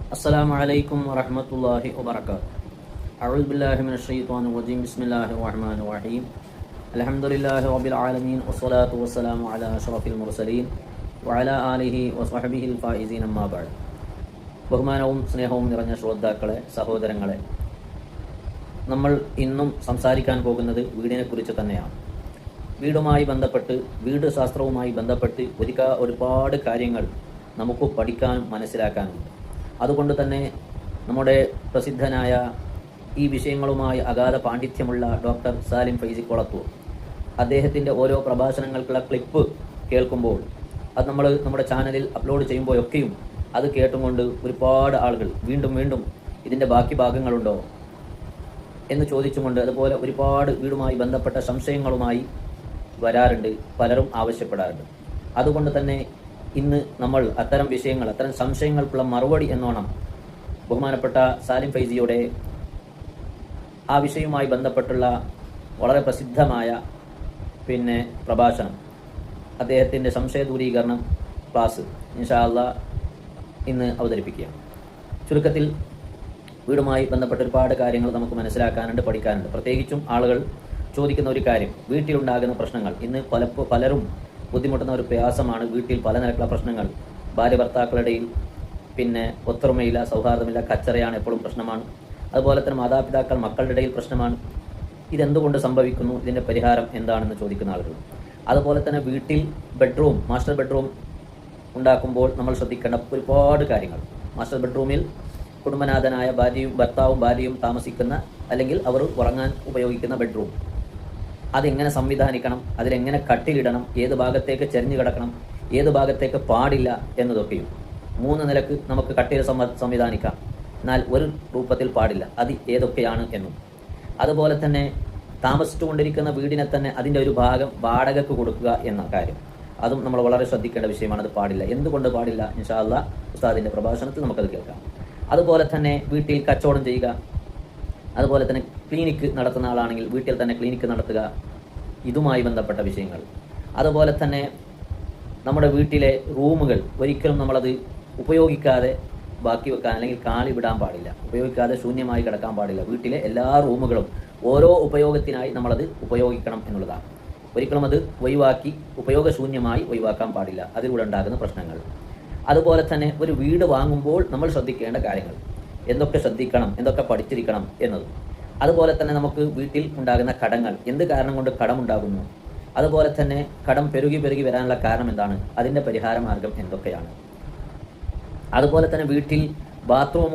السلام عليكم ورحمة الله وبركاته. أعوذ بالله من الشيطان الرجيم. بسم الله الرحمن الرحيم. الحمد لله رب العالمين والصلاة والسلام على أشرف المرسلين وعلى آله وصحبه الفائزين أما بعد. ബഹുമാനവും സ്നേഹവും നിറഞ്ഞ ശ്രോതാക്കളെ, സഹോദരങ്ങളെ, നമ്മൾ ഇന്നും സംസാരിക്കാൻ പോകുന്നത് വീടിനെ കുറിച്ച് തന്നെയാണ്. വീടുമായി ബന്ധപ്പെട്ട്, വീട് ശാസ്ത്രവുമായി ബന്ധപ്പെട്ട് ഒരുപാട് കാര്യങ്ങൾ നമുക്ക് പഠിക്കാനും മനസ്സിലാക്കാനുണ്ട്. അതുകൊണ്ട് തന്നെ നമ്മുടെ പ്രസിദ്ധനായ ഈ വിഷയങ്ങളുമായി അഗാധ പാണ്ഡിത്യമുള്ള ഡോക്ടർ സാലിം ഫൈസി കൊളത്തൂർ, അദ്ദേഹത്തിൻ്റെ ഓരോ പ്രഭാഷണങ്ങൾക്കുള്ള ക്ലിപ്പ് കേൾക്കുമ്പോൾ, അത് നമ്മൾ നമ്മുടെ ചാനലിൽ അപ്ലോഡ് ചെയ്യുമ്പോഴൊക്കെയും അത് കേട്ടുകൊണ്ട് ഒരുപാട് ആളുകൾ വീണ്ടും വീണ്ടും ഇതിൻ്റെ ബാക്കി ഭാഗങ്ങളുണ്ടോ എന്ന് ചോദിച്ചുകൊണ്ട്, അതുപോലെ ഒരുപാട് വീടുമായി ബന്ധപ്പെട്ട സംശയങ്ങളുമായി വരാറുണ്ട്, പലരും ആവശ്യപ്പെടാറുണ്ട്. അതുകൊണ്ട് തന്നെ ഇന്ന് നമ്മൾ അത്തരം വിഷയങ്ങൾ, അത്തരം സംശയങ്ങൾക്കുള്ള മറുപടി എന്നോണം ബഹുമാനപ്പെട്ട സാലിം ഫൈസിയുടെ ആ വിഷയവുമായി ബന്ധപ്പെട്ടുള്ള വളരെ പ്രസിദ്ധമായ പ്രഭാഷണം, അദ്ദേഹത്തിൻ്റെ സംശയ ദൂരീകരണം ക്ലാസ് ഇൻഷാ അല്ലാഹ് ഇന്ന് അവതരിപ്പിക്കുക. ചുരുക്കത്തിൽ വീടുമായി ബന്ധപ്പെട്ട ഒരുപാട് കാര്യങ്ങൾ നമുക്ക് മനസ്സിലാക്കാനുണ്ട്, പഠിക്കാനുണ്ട്. പ്രത്യേകിച്ചും ആളുകൾ ചോദിക്കുന്ന ഒരു കാര്യം, വീട്ടിലുണ്ടാകുന്ന പ്രശ്നങ്ങൾ. ഇന്ന് പലരും ബുദ്ധിമുട്ടുന്ന ഒരു പ്രയാസമാണ് വീട്ടിൽ പല നിരക്കുള്ള പ്രശ്നങ്ങൾ. ഭാര്യ ഭർത്താക്കളുടെയിൽ ഒത്തൊരുമയില്ല, സൗഹാർദ്ദമില്ല, കച്ചറയാണ്, എപ്പോഴും പ്രശ്നമാണ്. അതുപോലെ തന്നെ മാതാപിതാക്കൾ മക്കളുടെ ഇടയിൽ പ്രശ്നമാണ്. ഇതെന്തുകൊണ്ട് സംഭവിക്കുന്നു, ഇതിൻ്റെ പരിഹാരം എന്താണെന്ന് ചോദിക്കുന്ന ആളുകൾ. അതുപോലെ തന്നെ വീട്ടിൽ മാസ്റ്റർ ബെഡ്റൂം ഉണ്ടാക്കുമ്പോൾ നമ്മൾ ശ്രദ്ധിക്കേണ്ട ഒരുപാട് കാര്യങ്ങൾ. മാസ്റ്റർ ബെഡ്റൂമിൽ കുടുംബനാഥനായ ഭർത്താവും ഭാര്യയും താമസിക്കുന്ന, അല്ലെങ്കിൽ അവർ ഉറങ്ങാൻ ഉപയോഗിക്കുന്ന ബെഡ്റൂം, അതെങ്ങനെ സംവിധാനിക്കണം, അതിലെങ്ങനെ കട്ടിലിടണം, ഏത് ഭാഗത്തേക്ക് ചെരിഞ്ഞു കിടക്കണം, ഏത് ഭാഗത്തേക്ക് പാടില്ല എന്നതൊക്കെയും. 3 നിലക്ക് നമുക്ക് കട്ടിൽ സംവിധാനിക്കാം, എന്നാൽ ഒരു രൂപത്തിൽ പാടില്ല, അത് ഏതൊക്കെയാണ് എന്നും. അതുപോലെ തന്നെ താമസിച്ചുകൊണ്ടിരിക്കുന്ന വീടിനെ തന്നെ അതിൻ്റെ ഒരു ഭാഗം വാടകയ്ക്ക് കൊടുക്കുക എന്ന കാര്യം, അതും നമ്മൾ വളരെ ശ്രദ്ധിക്കേണ്ട വിഷയമാണ്. അത് പാടില്ല. എന്തുകൊണ്ട് പാടില്ല, ഇൻഷാ അല്ലാഹ് ഉസ്താദിൻ്റെ പ്രഭാഷണത്തിൽ നമുക്കത് കേൾക്കാം. അതുപോലെ തന്നെ വീട്ടിൽ കച്ചവടം ചെയ്യുക, അതുപോലെ തന്നെ ക്ലിനിക്ക് നടത്തുന്ന ആളാണെങ്കിൽ വീട്ടിൽ തന്നെ ക്ലിനിക്ക് നടത്തുക, ഇതുമായി ബന്ധപ്പെട്ട വിഷയങ്ങൾ. അതുപോലെ തന്നെ നമ്മുടെ വീട്ടിലെ റൂമുകൾ ഒരിക്കലും നമ്മളത് ഉപയോഗിക്കാതെ ബാക്കി വെക്കാൻ, അല്ലെങ്കിൽ കാലി വിടാൻ പാടില്ല, ഉപയോഗിക്കാതെ ശൂന്യമായി കിടക്കാൻ പാടില്ല. വീട്ടിലെ എല്ലാ റൂമുകളും ഓരോ ഉപയോഗത്തിനായി നമ്മളത് ഉപയോഗിക്കണം എന്നുള്ളതാണ്. ഒരിക്കലും അത് ഉപയോഗശൂന്യമായി ഒഴിവാക്കാൻ പാടില്ല, അതിലൂടെ ഉണ്ടാകുന്ന പ്രശ്നങ്ങൾ. അതുപോലെ തന്നെ ഒരു വീട് വാങ്ങുമ്പോൾ നമ്മൾ ശ്രദ്ധിക്കേണ്ട കാര്യങ്ങൾ, എന്തൊക്കെ ശ്രദ്ധിക്കണം, എന്തൊക്കെ പഠിച്ചിരിക്കണം എന്നത്. അതുപോലെ തന്നെ നമുക്ക് വീട്ടിൽ ഉണ്ടാകുന്ന കടങ്ങൾ, എന്ത് കാരണം കൊണ്ട് കടമുണ്ടാകുന്നു, അതുപോലെ തന്നെ കടം പെരുകി വരാനുള്ള കാരണം എന്താണ്, അതിൻ്റെ പരിഹാര മാർഗം എന്തൊക്കെയാണ്. അതുപോലെ തന്നെ വീട്ടിൽ ബാത്റൂം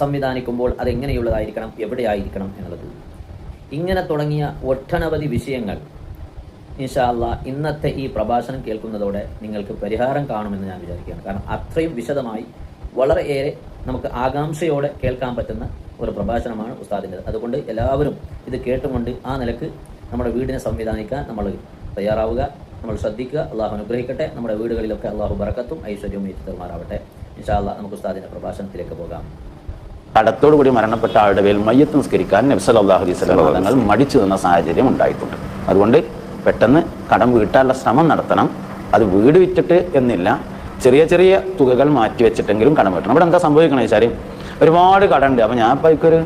സംവിധാനിക്കുമ്പോൾ അതെങ്ങനെയുള്ളതായിരിക്കണം, എവിടെയായിരിക്കണം എന്നുള്ളത്. ഇങ്ങനെ തുടങ്ങിയ ഒട്ടനവധി വിഷയങ്ങൾ ഇൻഷാ അല്ലാഹ് ഇന്നത്തെ ഈ പ്രഭാഷണം കേൾക്കുന്നതോടെ നിങ്ങൾക്ക് പരിഹാരം കാണുമെന്ന് ഞാൻ വിചാരിക്കുകയാണ്. കാരണം അത്രയും വിശദമായി, വളരെയേറെ നമുക്ക് ആകാംക്ഷയോടെ കേൾക്കാൻ പറ്റുന്ന ഒരു പ്രഭാഷണമാണ് ഉസ്താദിൻ്റെത്. അതുകൊണ്ട് എല്ലാവരും ഇത് കേട്ടുകൊണ്ട് ആ നിലക്ക് നമ്മുടെ വീടിനെ സംവിധാനിക്കാൻ നമ്മൾ തയ്യാറാവുക, നമ്മൾ ശ്രദ്ധിക്കുക. അള്ളാഹു അനുഗ്രഹിക്കട്ടെ. നമ്മുടെ വീടുകളിലൊക്കെ അള്ളാഹു ബറക്കത്തും ഐശ്വര്യവും ഏറ്റുതരുമാറാവട്ടെ. ഇൻഷാ അല്ലാഹ് നമുക്ക് ഉസ്താദിൻ്റെ പ്രഭാഷണത്തിലേക്ക് പോകാം. കടത്തോടുകൂടി മരണപ്പെട്ട ആളുടെ മേൽ മയ്യത്ത് നിസ്കരിക്കാൻ നബി സല്ലല്ലാഹു അലൈഹി വസല്ലം തങ്ങൾ മടിച്ചു നിന്ന സാഹചര്യം ഉണ്ടായിട്ടുണ്ട്. അതുകൊണ്ട് പെട്ടെന്ന് കടം വീട്ടാനുള്ള ശ്രമം നടത്തണം. അത് വീട് വിറ്റിട്ട് എന്നില്ല, ചെറിയ ചെറിയ തുകകൾ മാറ്റി വെച്ചിട്ടെങ്കിലും കടം വീട്ടണം. ഇവിടെ എന്താ സംഭവിക്കണമെന്ന് വെച്ചാൽ, ഒരുപാട് കടമുണ്ട്. അപ്പോൾ ഞാൻ ഇപ്പോൾ ഒരു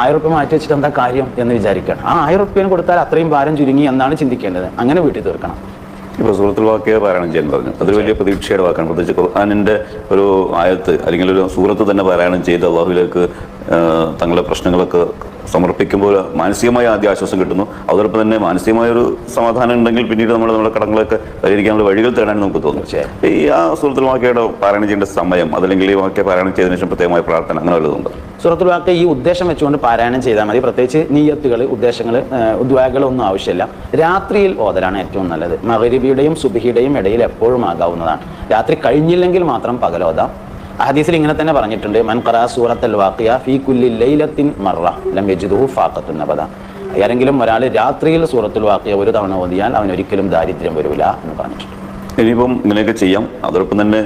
1000 റുപ്യ മാറ്റി വെച്ചിട്ട് എന്താ കാര്യം എന്ന് വിചാരിക്കണം. ആ 1000 റുപ്യന് കൊടുത്താൽ അത്രയും ഭാരം ചുരുങ്ങി എന്നാണ് ചിന്തിക്കേണ്ടത്. അങ്ങനെ വീട്ടിൽ തീർക്കണം. ഇപ്പോൾ സൂറത്തുൽ വാഖിയ പാരായണം ചെയ്യാൻ പറഞ്ഞു, അതൊരു വലിയ പ്രതീക്ഷയുടെ വാക്കാണ്. പ്രത്യേകിച്ച് ഖുർആനിൻ്റെ ഒരു ആയത്ത് അല്ലെങ്കിൽ ഒരു സൂറത്ത് തന്നെ പാരായണം ചെയ്ത് അള്ളാഹുവിലേക്ക് തങ്ങളുടെ പ്രശ്നങ്ങളൊക്കെ സമർപ്പിക്കുമ്പോൾ മാനസികമായ ആദ്യ ആശ്വാസം കിട്ടുന്നു. അതോടൊപ്പം തന്നെ മാനസികമായൊരു സമാധാനം ഉണ്ടെങ്കിൽ പിന്നീട് നമ്മുടെ കടങ്ങളൊക്കെ പരിഹരിക്കാനുള്ള വഴികൾ തേടാൻ നമുക്ക് തോന്നും. ഈ ആ സൂറത്തുൽ വാഖിയയുടെ പാരായണം ചെയ്യേണ്ട സമയം, അതല്ലെങ്കിൽ ഈ വാക്യ പാരായണം ചെയ്തതിനു ശേഷം പ്രത്യേകമായ പ്രാർത്ഥന, അങ്ങനെ വല്ലതുണ്ട്? സൂറത്തുൽ വാഖിയ ഈ ഉദ്ദേശം വെച്ചുകൊണ്ട് പാരായണം ചെയ്താൽ മതി. പ്രത്യേകിച്ച് നീയത്തുകൾ, ഉദ്ദേശങ്ങൾ, ദുആകളൊന്നും ആവശ്യമില്ല. രാത്രിയിൽ ഓതലാണ് ഏറ്റവും നല്ലത്. മഗ്രിബിയുടെയും സുബ്ഹിയുടെയും ഇടയിൽ എപ്പോഴും ആകാവുന്നതാണ്. രാത്രി കഴിഞ്ഞില്ലെങ്കിൽ മാത്രം പകലോതാം. ഹദീസിൽ ഇങ്ങനെ തന്നെ പറഞ്ഞിട്ടുണ്ട്, മൻ ഖറഅ സൂറത്തുൽ വാഖിയ ഫീ കുല്ലി ലൈലത്തിൻ മർറ ലം യജിദുഹു ഫാഖത്തുൻ അബദ. ആരെങ്കിലും ഒരാൾ രാത്രിയിൽ സൂറത്തുൽ വാഖിയ ഒരു തവണ ഓതിയാൽ അവനൊരിക്കലും ദാരിദ്ര്യം വരില്ല എന്ന് പറഞ്ഞിട്ടുണ്ട്. ഇനിയിപ്പം ഇങ്ങനെയൊക്കെ ചെയ്യാം. അതോടൊപ്പം തന്നെ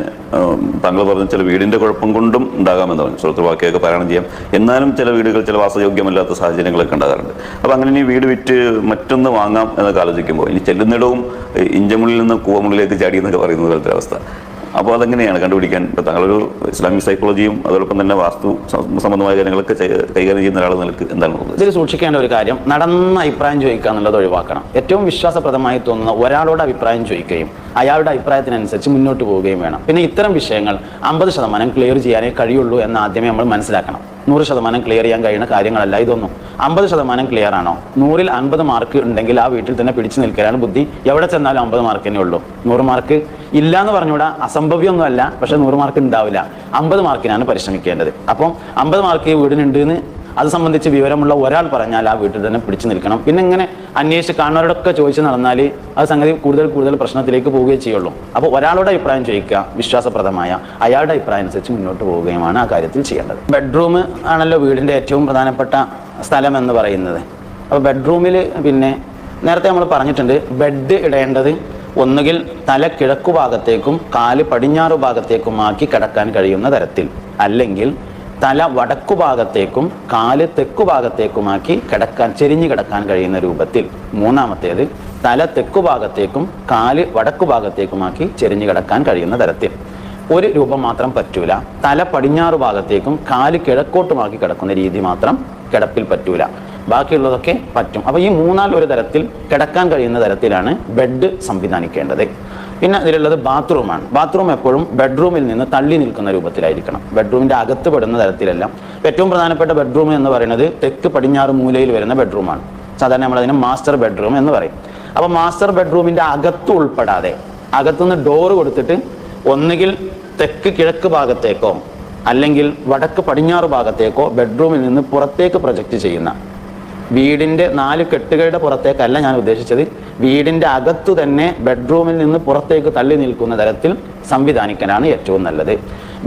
താങ്കൾ പറഞ്ഞ ചില വീടിൻ്റെ കുഴപ്പം കൊണ്ടും ഉണ്ടാകാമെന്ന് പറഞ്ഞു. സൂറത്തുൽ വാഖിയയൊക്കെ പാരായണം ചെയ്യാം. എന്നാലും ചില വീടുകൾ ചില വാസയോഗ്യമല്ലാത്ത സാഹചര്യങ്ങളൊക്കെ ഉണ്ടാകാറുണ്ട്. അപ്പോൾ അങ്ങനെ ഇനി വീട് വിറ്റ് മറ്റൊന്ന് വാങ്ങാം എന്നൊക്കെ ആലോചിക്കുമ്പോൾ, ഇനി ചെല്ലുന്നിടവും ഇഞ്ചമുള്ളിൽ നിന്ന് കൂവമുള്ളിലേക്ക് ചാടി എന്നൊക്കെ പറയുന്ന പോലത്തെ അവസ്ഥ. അപ്പോൾ അതെങ്ങനെയാണ് കണ്ടുപിടിക്കാൻ? ഇപ്പോൾ താങ്കളൊരു ഇസ്ലാമിക് സൈക്കോളജിയും അതോടൊപ്പം തന്നെ വാസ്തു സംബന്ധമായ കാര്യങ്ങളൊക്കെ കൈകാര്യം ചെയ്യുന്ന ഒരാൾ നിലക്ക് എന്താണ് തോന്നുന്നത്? ഇതിൽ സൂക്ഷിക്കേണ്ട ഒരു കാര്യം, നടന്ന അഭിപ്രായം ചോദിക്കുക എന്നുള്ളത് ഒഴിവാക്കണം. ഏറ്റവും വിശ്വാസപ്രദമായി തോന്നുന്ന ഒരാളോട് അഭിപ്രായം ചോദിക്കുകയും അയാളുടെ അഭിപ്രായത്തിനനുസരിച്ച് മുന്നോട്ട് പോവുകയും വേണം. പിന്നെ ഇത്തരം വിഷയങ്ങൾ 50% ക്ലിയർ ചെയ്യാനേ കഴിയുള്ളൂ എന്ന് ആദ്യമേ നമ്മൾ മനസ്സിലാക്കണം. 100% ക്ലിയർ ചെയ്യാൻ കഴിയുന്ന കാര്യങ്ങളല്ല ഇതൊന്നും. 50% ക്ലിയർ ആണോ, 100-ൽ 50 മാർക്ക് ഉണ്ടെങ്കിൽ ആ വീട്ടിൽ തന്നെ പിടിച്ചു നിൽക്കലാണ് ബുദ്ധി. എവിടെ ചെന്നാലും 50 മാർക്ക് തന്നെ ഉള്ളൂ. 100 മാർക്ക് ഇല്ല എന്ന് പറഞ്ഞുകൂടാ, അസംഭവ്യമൊന്നുമല്ല, പക്ഷെ 100 മാർക്ക് ഉണ്ടാവില്ല. 50 മാർക്കിനാണ് പരിശ്രമിക്കേണ്ടത്. അപ്പം 50 മാർക്ക് ഈ വീടിനുണ്ട് എന്ന് അത് സംബന്ധിച്ച് വിവരമുള്ള ഒരാൾ പറഞ്ഞാൽ ആ വീട്ടിൽ തന്നെ പിടിച്ചു നിൽക്കണം. പിന്നെ ഇങ്ങനെ അന്വേഷിച്ച് കാണുന്നവരോടൊക്കെ ചോദിച്ച് നടന്നാൽ അത് സംഗതി കൂടുതൽ പ്രശ്നത്തിലേക്ക് പോവുകയേ ചെയ്യുള്ളൂ. അപ്പോൾ ഒരാളുടെ അഭിപ്രായം ചോദിക്കുക, വിശ്വാസപ്രദമായ അയാളുടെ അഭിപ്രായം അനുസരിച്ച് മുന്നോട്ട് പോവുകയുമാണ് ആ കാര്യത്തിൽ ചെയ്യേണ്ടത്. ബെഡ്റൂം ആണല്ലോ വീടിൻ്റെ ഏറ്റവും പ്രധാനപ്പെട്ട സ്ഥലം എന്ന് പറയുന്നത്. അപ്പോൾ ബെഡ്റൂമിൽ പിന്നെ നേരത്തെ നമ്മൾ പറഞ്ഞിട്ടുണ്ട്, ബെഡ് ഇടേണ്ടത് ഒന്നുകിൽ തല കിഴക്കു ഭാഗത്തേക്കും കാല് പടിഞ്ഞാറ് ഭാഗത്തേക്കുമാക്കി കിടക്കാൻ കഴിയുന്ന തരത്തിൽ, അല്ലെങ്കിൽ തല വടക്കു ഭാഗത്തേക്കും കാല് തെക്കു ഭാഗത്തേക്കുമാക്കി ചെരിഞ്ഞു കിടക്കാൻ കഴിയുന്ന രൂപത്തിൽ. മൂന്നാമത്തേത് തല തെക്കു ഭാഗത്തേക്കും കാല് വടക്കു ഭാഗത്തേക്കുമാക്കി ചെരിഞ്ഞു കിടക്കാൻ കഴിയുന്ന തരത്തിൽ. ഒരു രൂപം മാത്രം പറ്റൂല, തല പടിഞ്ഞാറ് ഭാഗത്തേക്കും കാല് കിഴക്കോട്ടുമാക്കി കിടക്കുന്ന രീതി മാത്രം കിടപ്പിൽ പറ്റൂല. ബാക്കിയുള്ളതൊക്കെ പറ്റും. അപ്പോൾ ഈ ഒരു തരത്തിൽ കിടക്കാൻ കഴിയുന്ന തരത്തിലാണ് ബെഡ് സംവിധാനിക്കേണ്ടത്. പിന്നെ ഇതിലുള്ളത് ബാത്റൂമാണ്. ബാത്റൂം എപ്പോഴും ബെഡ്റൂമിൽ നിന്ന് തള്ളി നിൽക്കുന്ന രൂപത്തിലായിരിക്കണം, ബെഡ്റൂമിൻ്റെ അകത്ത് പെടുന്ന തരത്തിലല്ല. ഏറ്റവും പ്രധാനപ്പെട്ട ബെഡ്റൂം എന്ന് പറയുന്നത് തെക്ക് പടിഞ്ഞാറ് മൂലയിൽ വരുന്ന ബെഡ്റൂമാണ്. സാധാരണ നമ്മളതിന് മാസ്റ്റർ ബെഡ്റൂം എന്ന് പറയും. അപ്പോൾ മാസ്റ്റർ ബെഡ്റൂമിൻ്റെ അകത്ത് ഉൾപ്പെടാതെ അകത്തുനിന്ന് ഡോറ് കൊടുത്തിട്ട് ഒന്നുകിൽ തെക്ക് കിഴക്ക് ഭാഗത്തേക്കോ അല്ലെങ്കിൽ വടക്ക് പടിഞ്ഞാറ് ഭാഗത്തേക്കോ ബെഡ്റൂമിൽ നിന്ന് പുറത്തേക്ക് പ്രൊജക്റ്റ് ചെയ്യുന്ന, വീടിൻ്റെ 4 കെട്ടുകളുടെ പുറത്തേക്കല്ല ഞാൻ ഉദ്ദേശിച്ചത്, വീടിൻ്റെ അകത്തു തന്നെ ബെഡ്റൂമിൽ നിന്ന് പുറത്തേക്ക് തള്ളി നിൽക്കുന്ന തരത്തിൽ സംവിധാനിക്കാനാണ് ഏറ്റവും നല്ലത്.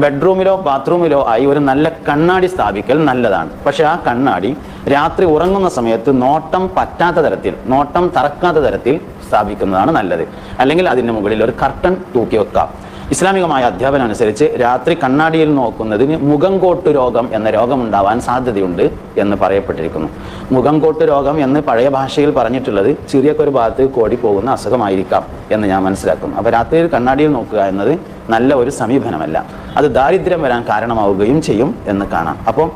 ബെഡ്റൂമിലോ ബാത്റൂമിലോ ആയി ഒരു നല്ല കണ്ണാടി സ്ഥാപിക്കൽ നല്ലതാണ്. പക്ഷെ ആ കണ്ണാടി രാത്രി ഉറങ്ങുന്ന സമയത്ത് നോട്ടം പറ്റാത്ത തരത്തിൽ, നോട്ടം തറക്കാത്ത തരത്തിൽ സ്ഥാപിക്കുന്നതാണ് നല്ലത്. അല്ലെങ്കിൽ അതിൻ്റെ മുകളിൽ ഒരു കർട്ടൻ തൂക്കി വെക്കാം. ഇസ്ലാമികമായ അധ്യാപനം അനുസരിച്ച് രാത്രി കണ്ണാടിയിൽ നോക്കുന്നതിന് മുഖംകോട്ട് രോഗം എന്ന രോഗം ഉണ്ടാവാൻ സാധ്യതയുണ്ട് എന്ന് പറയപ്പെട്ടിരിക്കുന്നു. മുഖംകോട്ട് രോഗം എന്ന് പഴയ ഭാഷയിൽ പറഞ്ഞിട്ടുള്ളത് ചെറിയൊക്കെ ഒരു ഭാഗത്ത് കോടി പോകുന്ന അസുഖമായിരിക്കാം എന്ന് ഞാൻ മനസ്സിലാക്കുന്നു. അപ്പോൾ രാത്രിയിൽ കണ്ണാടിയിൽ നോക്കുക എന്നത് നല്ല ഒരു സമീപനമല്ല, അത് ദാരിദ്ര്യം വരാൻ കാരണമാവുകയും ചെയ്യും എന്ന് കാണാം. അപ്പം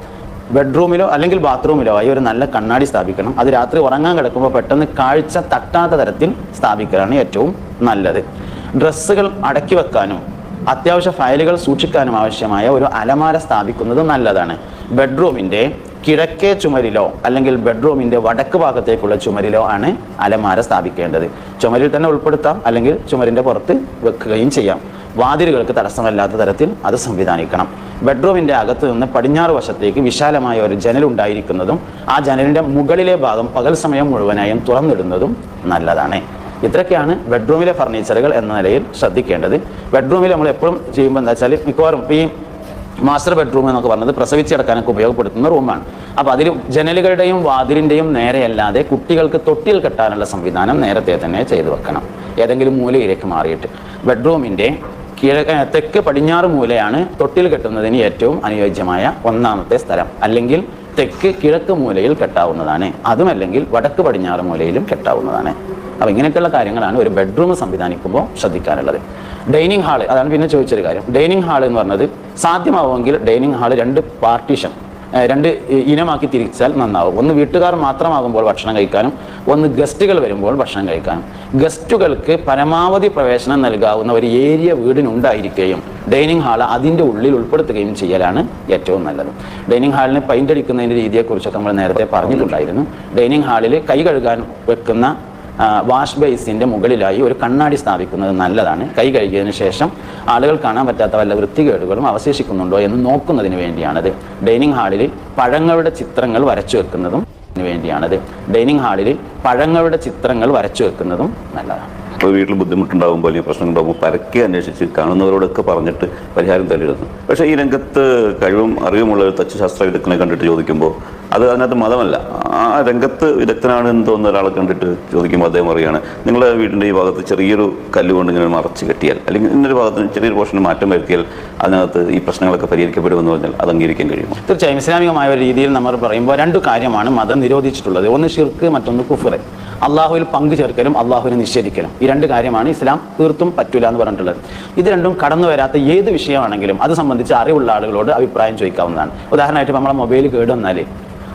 ബെഡ്റൂമിലോ അല്ലെങ്കിൽ ബാത്റൂമിലോ ആയി ഒരു നല്ല കണ്ണാടി സ്ഥാപിക്കണം. അത് രാത്രി ഉറങ്ങാൻ കിടക്കുമ്പോൾ പെട്ടെന്ന് കാഴ്ച തട്ടാത്ത തരത്തിൽ സ്ഥാപിക്കലാണ് ഏറ്റവും നല്ലത്. ഡ്രസ്സുകൾ അടക്കി വെക്കാനും അത്യാവശ്യ ഫയലുകൾ സൂക്ഷിക്കാനും ആവശ്യമായ ഒരു അലമാര സ്ഥാപിക്കുന്നത് നല്ലതാണ്. ബെഡ്റൂമിൻ്റെ കിഴക്കേ ചുമരിലോ അല്ലെങ്കിൽ ബെഡ്റൂമിൻ്റെ വടക്ക് ഭാഗത്തേക്കുള്ള ചുമരിലോ ആണ് അലമാര സ്ഥാപിക്കേണ്ടത്. ചുമരിൽ തന്നെ ഉൾപ്പെടുത്താം, അല്ലെങ്കിൽ ചുമരിൻ്റെ പുറത്ത് വെക്കുകയും ചെയ്യാം. വാതിലുകൾക്ക് തടസ്സമല്ലാത്ത തരത്തിൽ അത് സംവിധാനിക്കണം. ബെഡ്റൂമിൻ്റെ അകത്ത് നിന്ന് പടിഞ്ഞാറ് വശത്തേക്ക് വിശാലമായ ഒരു ജനൽ ഉണ്ടായിരിക്കുന്നതും ആ ജനലിൻ്റെ മുകളിലെ ഭാഗം പകൽ സമയം മുഴുവനായും തുറന്നിടുന്നതും നല്ലതാണ്. ഇത്രയൊക്കെയാണ് ബെഡ്റൂമിലെ ഫർണിച്ചറുകൾ എന്ന നിലയിൽ ശ്രദ്ധിക്കേണ്ടത്. ബെഡ്റൂമിൽ നമ്മൾ എപ്പോഴും ചെയ്യുമ്പോൾ എന്താ വെച്ചാൽ, മിക്കവാറും ഈ മാസ്റ്റർ ബെഡ്റൂം എന്നൊക്കെ പറഞ്ഞത് പ്രസവിച്ചിടക്കാനൊക്കെ ഉപയോഗപ്പെടുത്തുന്ന റൂമാണ്. അപ്പോൾ അതിൽ ജനലുകളുടെയും വാതിലിൻ്റെയും നേരെയല്ലാതെ കുട്ടികൾക്ക് തൊട്ടിൽ കെട്ടാനുള്ള സംവിധാനം നേരത്തെ തന്നെ ചെയ്തു വെക്കണം, ഏതെങ്കിലും മൂലയിലേക്ക് മാറിയിട്ട്. ബെഡ്റൂമിൻ്റെ തെക്ക് പടിഞ്ഞാറ് മൂലയാണ് തൊട്ടിൽ കെട്ടുന്നതിന് ഏറ്റവും അനുയോജ്യമായ ഒന്നാമത്തെ സ്ഥലം. അല്ലെങ്കിൽ തെക്ക് കിഴക്ക് മൂലയിൽ കെട്ടാവുന്നതാണ്, അതുമല്ലെങ്കിൽ വടക്ക് പടിഞ്ഞാറ് മൂലയിലും കെട്ടാവുന്നതാണ്. അപ്പോൾ ഇങ്ങനെയൊക്കെയുള്ള കാര്യങ്ങളാണ് ഒരു ബെഡ്റൂം സംവിധാനിക്കുമ്പോൾ ശ്രദ്ധിക്കാനുള്ളത്. ഡൈനിങ് ഹാള്, അതാണ് പിന്നെ ചോദിച്ചൊരു കാര്യം. ഡൈനിങ് ഹാൾ എന്ന് പറഞ്ഞത് സാധ്യമാവുമെങ്കിൽ ഡൈനിങ് ഹാൾ 2 പാർട്ടീഷൻ, 2 ഇനമാക്കി തിരിച്ചാൽ നന്നാവും. ഒന്ന് വീട്ടുകാർ മാത്രമാകുമ്പോൾ ഭക്ഷണം കഴിക്കാനും, ഒന്ന് ഗസ്റ്റുകൾ വരുമ്പോൾ ഭക്ഷണം കഴിക്കാനും. ഗസ്റ്റുകൾക്ക് പരമാവധി പ്രവേശനം നൽകാവുന്ന ഒരു ഏരിയ വീടിനുണ്ടായിരിക്കുകയും ഡൈനിങ് ഹാൾ അതിൻ്റെ ഉള്ളിൽ ഉൾപ്പെടുത്തുകയും ചെയ്യലാണ് ഏറ്റവും നല്ലത്. ഡൈനിങ് ഹാളിന് പെയിൻ്റ് അടിക്കുന്നതിൻ്റെ രീതിയെക്കുറിച്ചൊക്കെ നമ്മൾ നേരത്തെ പറഞ്ഞിട്ടുണ്ടായിരുന്നു. ഡൈനിങ് ഹാളിൽ കൈ കഴുകാൻ വെക്കുന്ന വാഷ് ബേസിൻ്റെ മുകളിലായി ഒരു കണ്ണാടി സ്ഥാപിക്കുന്നത് നല്ലതാണ്. കൈ കഴുകിയതിന് ശേഷം ആളുകൾ കാണാൻ പറ്റാത്ത വല്ല വൃത്തികേടുകളും അവശേഷിക്കുന്നുണ്ടോ എന്ന് നോക്കുന്നതിന് വേണ്ടിയാണത്. ഡൈനിങ് ഹാളിൽ പഴങ്ങളുടെ ചിത്രങ്ങൾ വരച്ചു വെക്കുന്നതും വേണ്ടിയാണത്. ഡൈനിങ് ഹാളിൽ പഴങ്ങളുടെ ചിത്രങ്ങൾ വരച്ചു വെക്കുന്നതും നല്ലതാണ്. ഇപ്പോൾ വീട്ടിൽ ബുദ്ധിമുട്ടുണ്ടാകുമ്പോൾ അല്ലെങ്കിൽ പ്രശ്നങ്ങളുണ്ടാകുമ്പോൾ പരക്കെ അന്വേഷിച്ച് കാണുന്നവരോടൊക്കെ പറഞ്ഞിട്ട് പരിഹാരം തേടിയിരുന്നു. പക്ഷേ ഈ രംഗത്ത് കഴിവും അറിവുമുള്ള ഒരു തച്ചുശാസ്ത്ര വിദഗ്ധനെ കണ്ടിട്ട് ചോദിക്കുമ്പോൾ അത് അതിനകത്ത് മതമല്ല, ആ രംഗത്ത് വിദഗ്ധനാണ് എന്ന് തോന്നുന്ന ഒരാളെ കണ്ടിട്ട് ചോദിക്കുമ്പോൾ അദ്ദേഹം പറയുകയാണ്, നിങ്ങളുടെ വീടിൻ്റെ ഈ ഭാഗത്ത് ചെറിയൊരു കല്ലുകൊണ്ട് ഇങ്ങനെ മറച്ച് കെട്ടിയാൽ അല്ലെങ്കിൽ ഇന്നൊരു ഭാഗത്ത് ചെറിയൊരു പോർഷന് മാറ്റം വരുത്തിയാൽ അതിനകത്ത് ഈ പ്രശ്നങ്ങളൊക്കെ പരിഹരിക്കപ്പെടുമെന്ന് പറഞ്ഞാൽ അത് അംഗീകരിക്കാൻ കഴിയുമോ? തീർച്ചയായും ഇസ്ലാമികമായ ഒരു രീതിയിൽ നമ്മൾ പറയുമ്പോൾ 2 കാര്യമാണ് മതം നിരോധിച്ചിട്ടുള്ളത്. ഒന്ന് ഷിർക്ക്, മറ്റൊന്ന് കുഫ്ർ. അള്ളാഹുവിൽ പങ്കു ചേർക്കലും അള്ളാഹുവിനെ നിഷേധിക്കലും. ഈ രണ്ട് കാര്യമാണ് ഇസ്ലാം തീർത്തും പറ്റൂല എന്ന് പറഞ്ഞിട്ടുള്ളത്. ഇത് രണ്ടും കടന്നു വരാത്ത ഏത് വിഷയമാണെങ്കിലും അത് സംബന്ധിച്ച് അറിവുള്ള ആളുകളോട് അഭിപ്രായം ചോദിക്കാവുന്നതാണ്. ഉദാഹരണമായിട്ട് നമ്മളെ മൊബൈൽ കേടുവന്നാൽ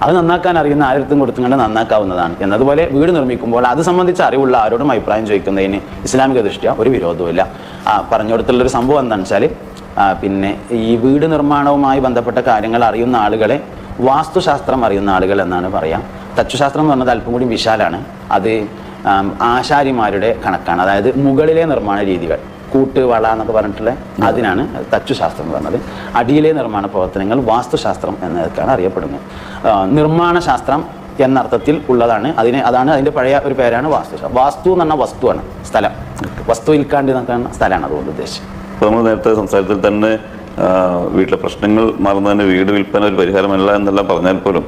അത് നന്നാക്കാൻ അറിയുന്ന ആയിരത്തും കൊടുത്തുകൊണ്ട് നന്നാക്കാവുന്നതാണ്. എന്നതുപോലെ വീട് നിർമ്മിക്കുമ്പോൾ അത് സംബന്ധിച്ച് അറിവുള്ള ആരോടും അഭിപ്രായം ചോദിക്കുന്നതിന് ഇസ്ലാമിക ദൃഷ്ട്യാ ഒരു വിരോധവുമില്ല. പറഞ്ഞു കൊടുത്തുള്ളൊരു സംഭവം എന്താണെന്ന് വെച്ചാൽ, പിന്നെ ഈ വീട് നിർമ്മാണവുമായി ബന്ധപ്പെട്ട കാര്യങ്ങൾ അറിയുന്ന ആളുകളെ വാസ്തുശാസ്ത്രം അറിയുന്ന ആളുകൾ എന്നാണ് പറയാം. തച്ചുശാസ്ത്രം എന്ന് പറഞ്ഞത് അല്പം കൂടി വിശാലാണ്. അത് ആശാരിമാരുടെ കണക്കാണ്. അതായത് മുകളിലെ നിർമ്മാണ രീതികൾ, കൂട്ട് വള എന്നൊക്കെ പറഞ്ഞിട്ടുള്ള അതിനാണ് തച്ചുശാസ്ത്രം എന്ന് പറഞ്ഞത്. അടിയിലെ നിർമ്മാണ പ്രവർത്തനങ്ങൾ വാസ്തുശാസ്ത്രം എന്നതൊക്കെയാണ് അറിയപ്പെടുന്നത്. നിർമ്മാണ ശാസ്ത്രം എന്നർത്ഥത്തിൽ ഉള്ളതാണ് അതാണ് അതിൻ്റെ പഴയ ഒരു പേരാണ് വാസ്തുശാസ്ത്രം. വാസ്തു എന്ന് പറഞ്ഞാൽ വസ്തുവാണ്, സ്ഥലം. വസ്തു ഇൽക്കാണ്ട് എന്നൊക്കെ സ്ഥലമാണ് അതുകൊണ്ട് ഉദ്ദേശിച്ചത്. അപ്പോൾ നമ്മൾ നേരത്തെ സംസാരത്തിൽ തന്നെ വീട്ടിലെ പ്രശ്നങ്ങൾ മാറുന്നതിന് വീട് വിൽപ്പന ഒരു പരിഹാരമല്ല എന്നെല്ലാം പറഞ്ഞാൽ പോലും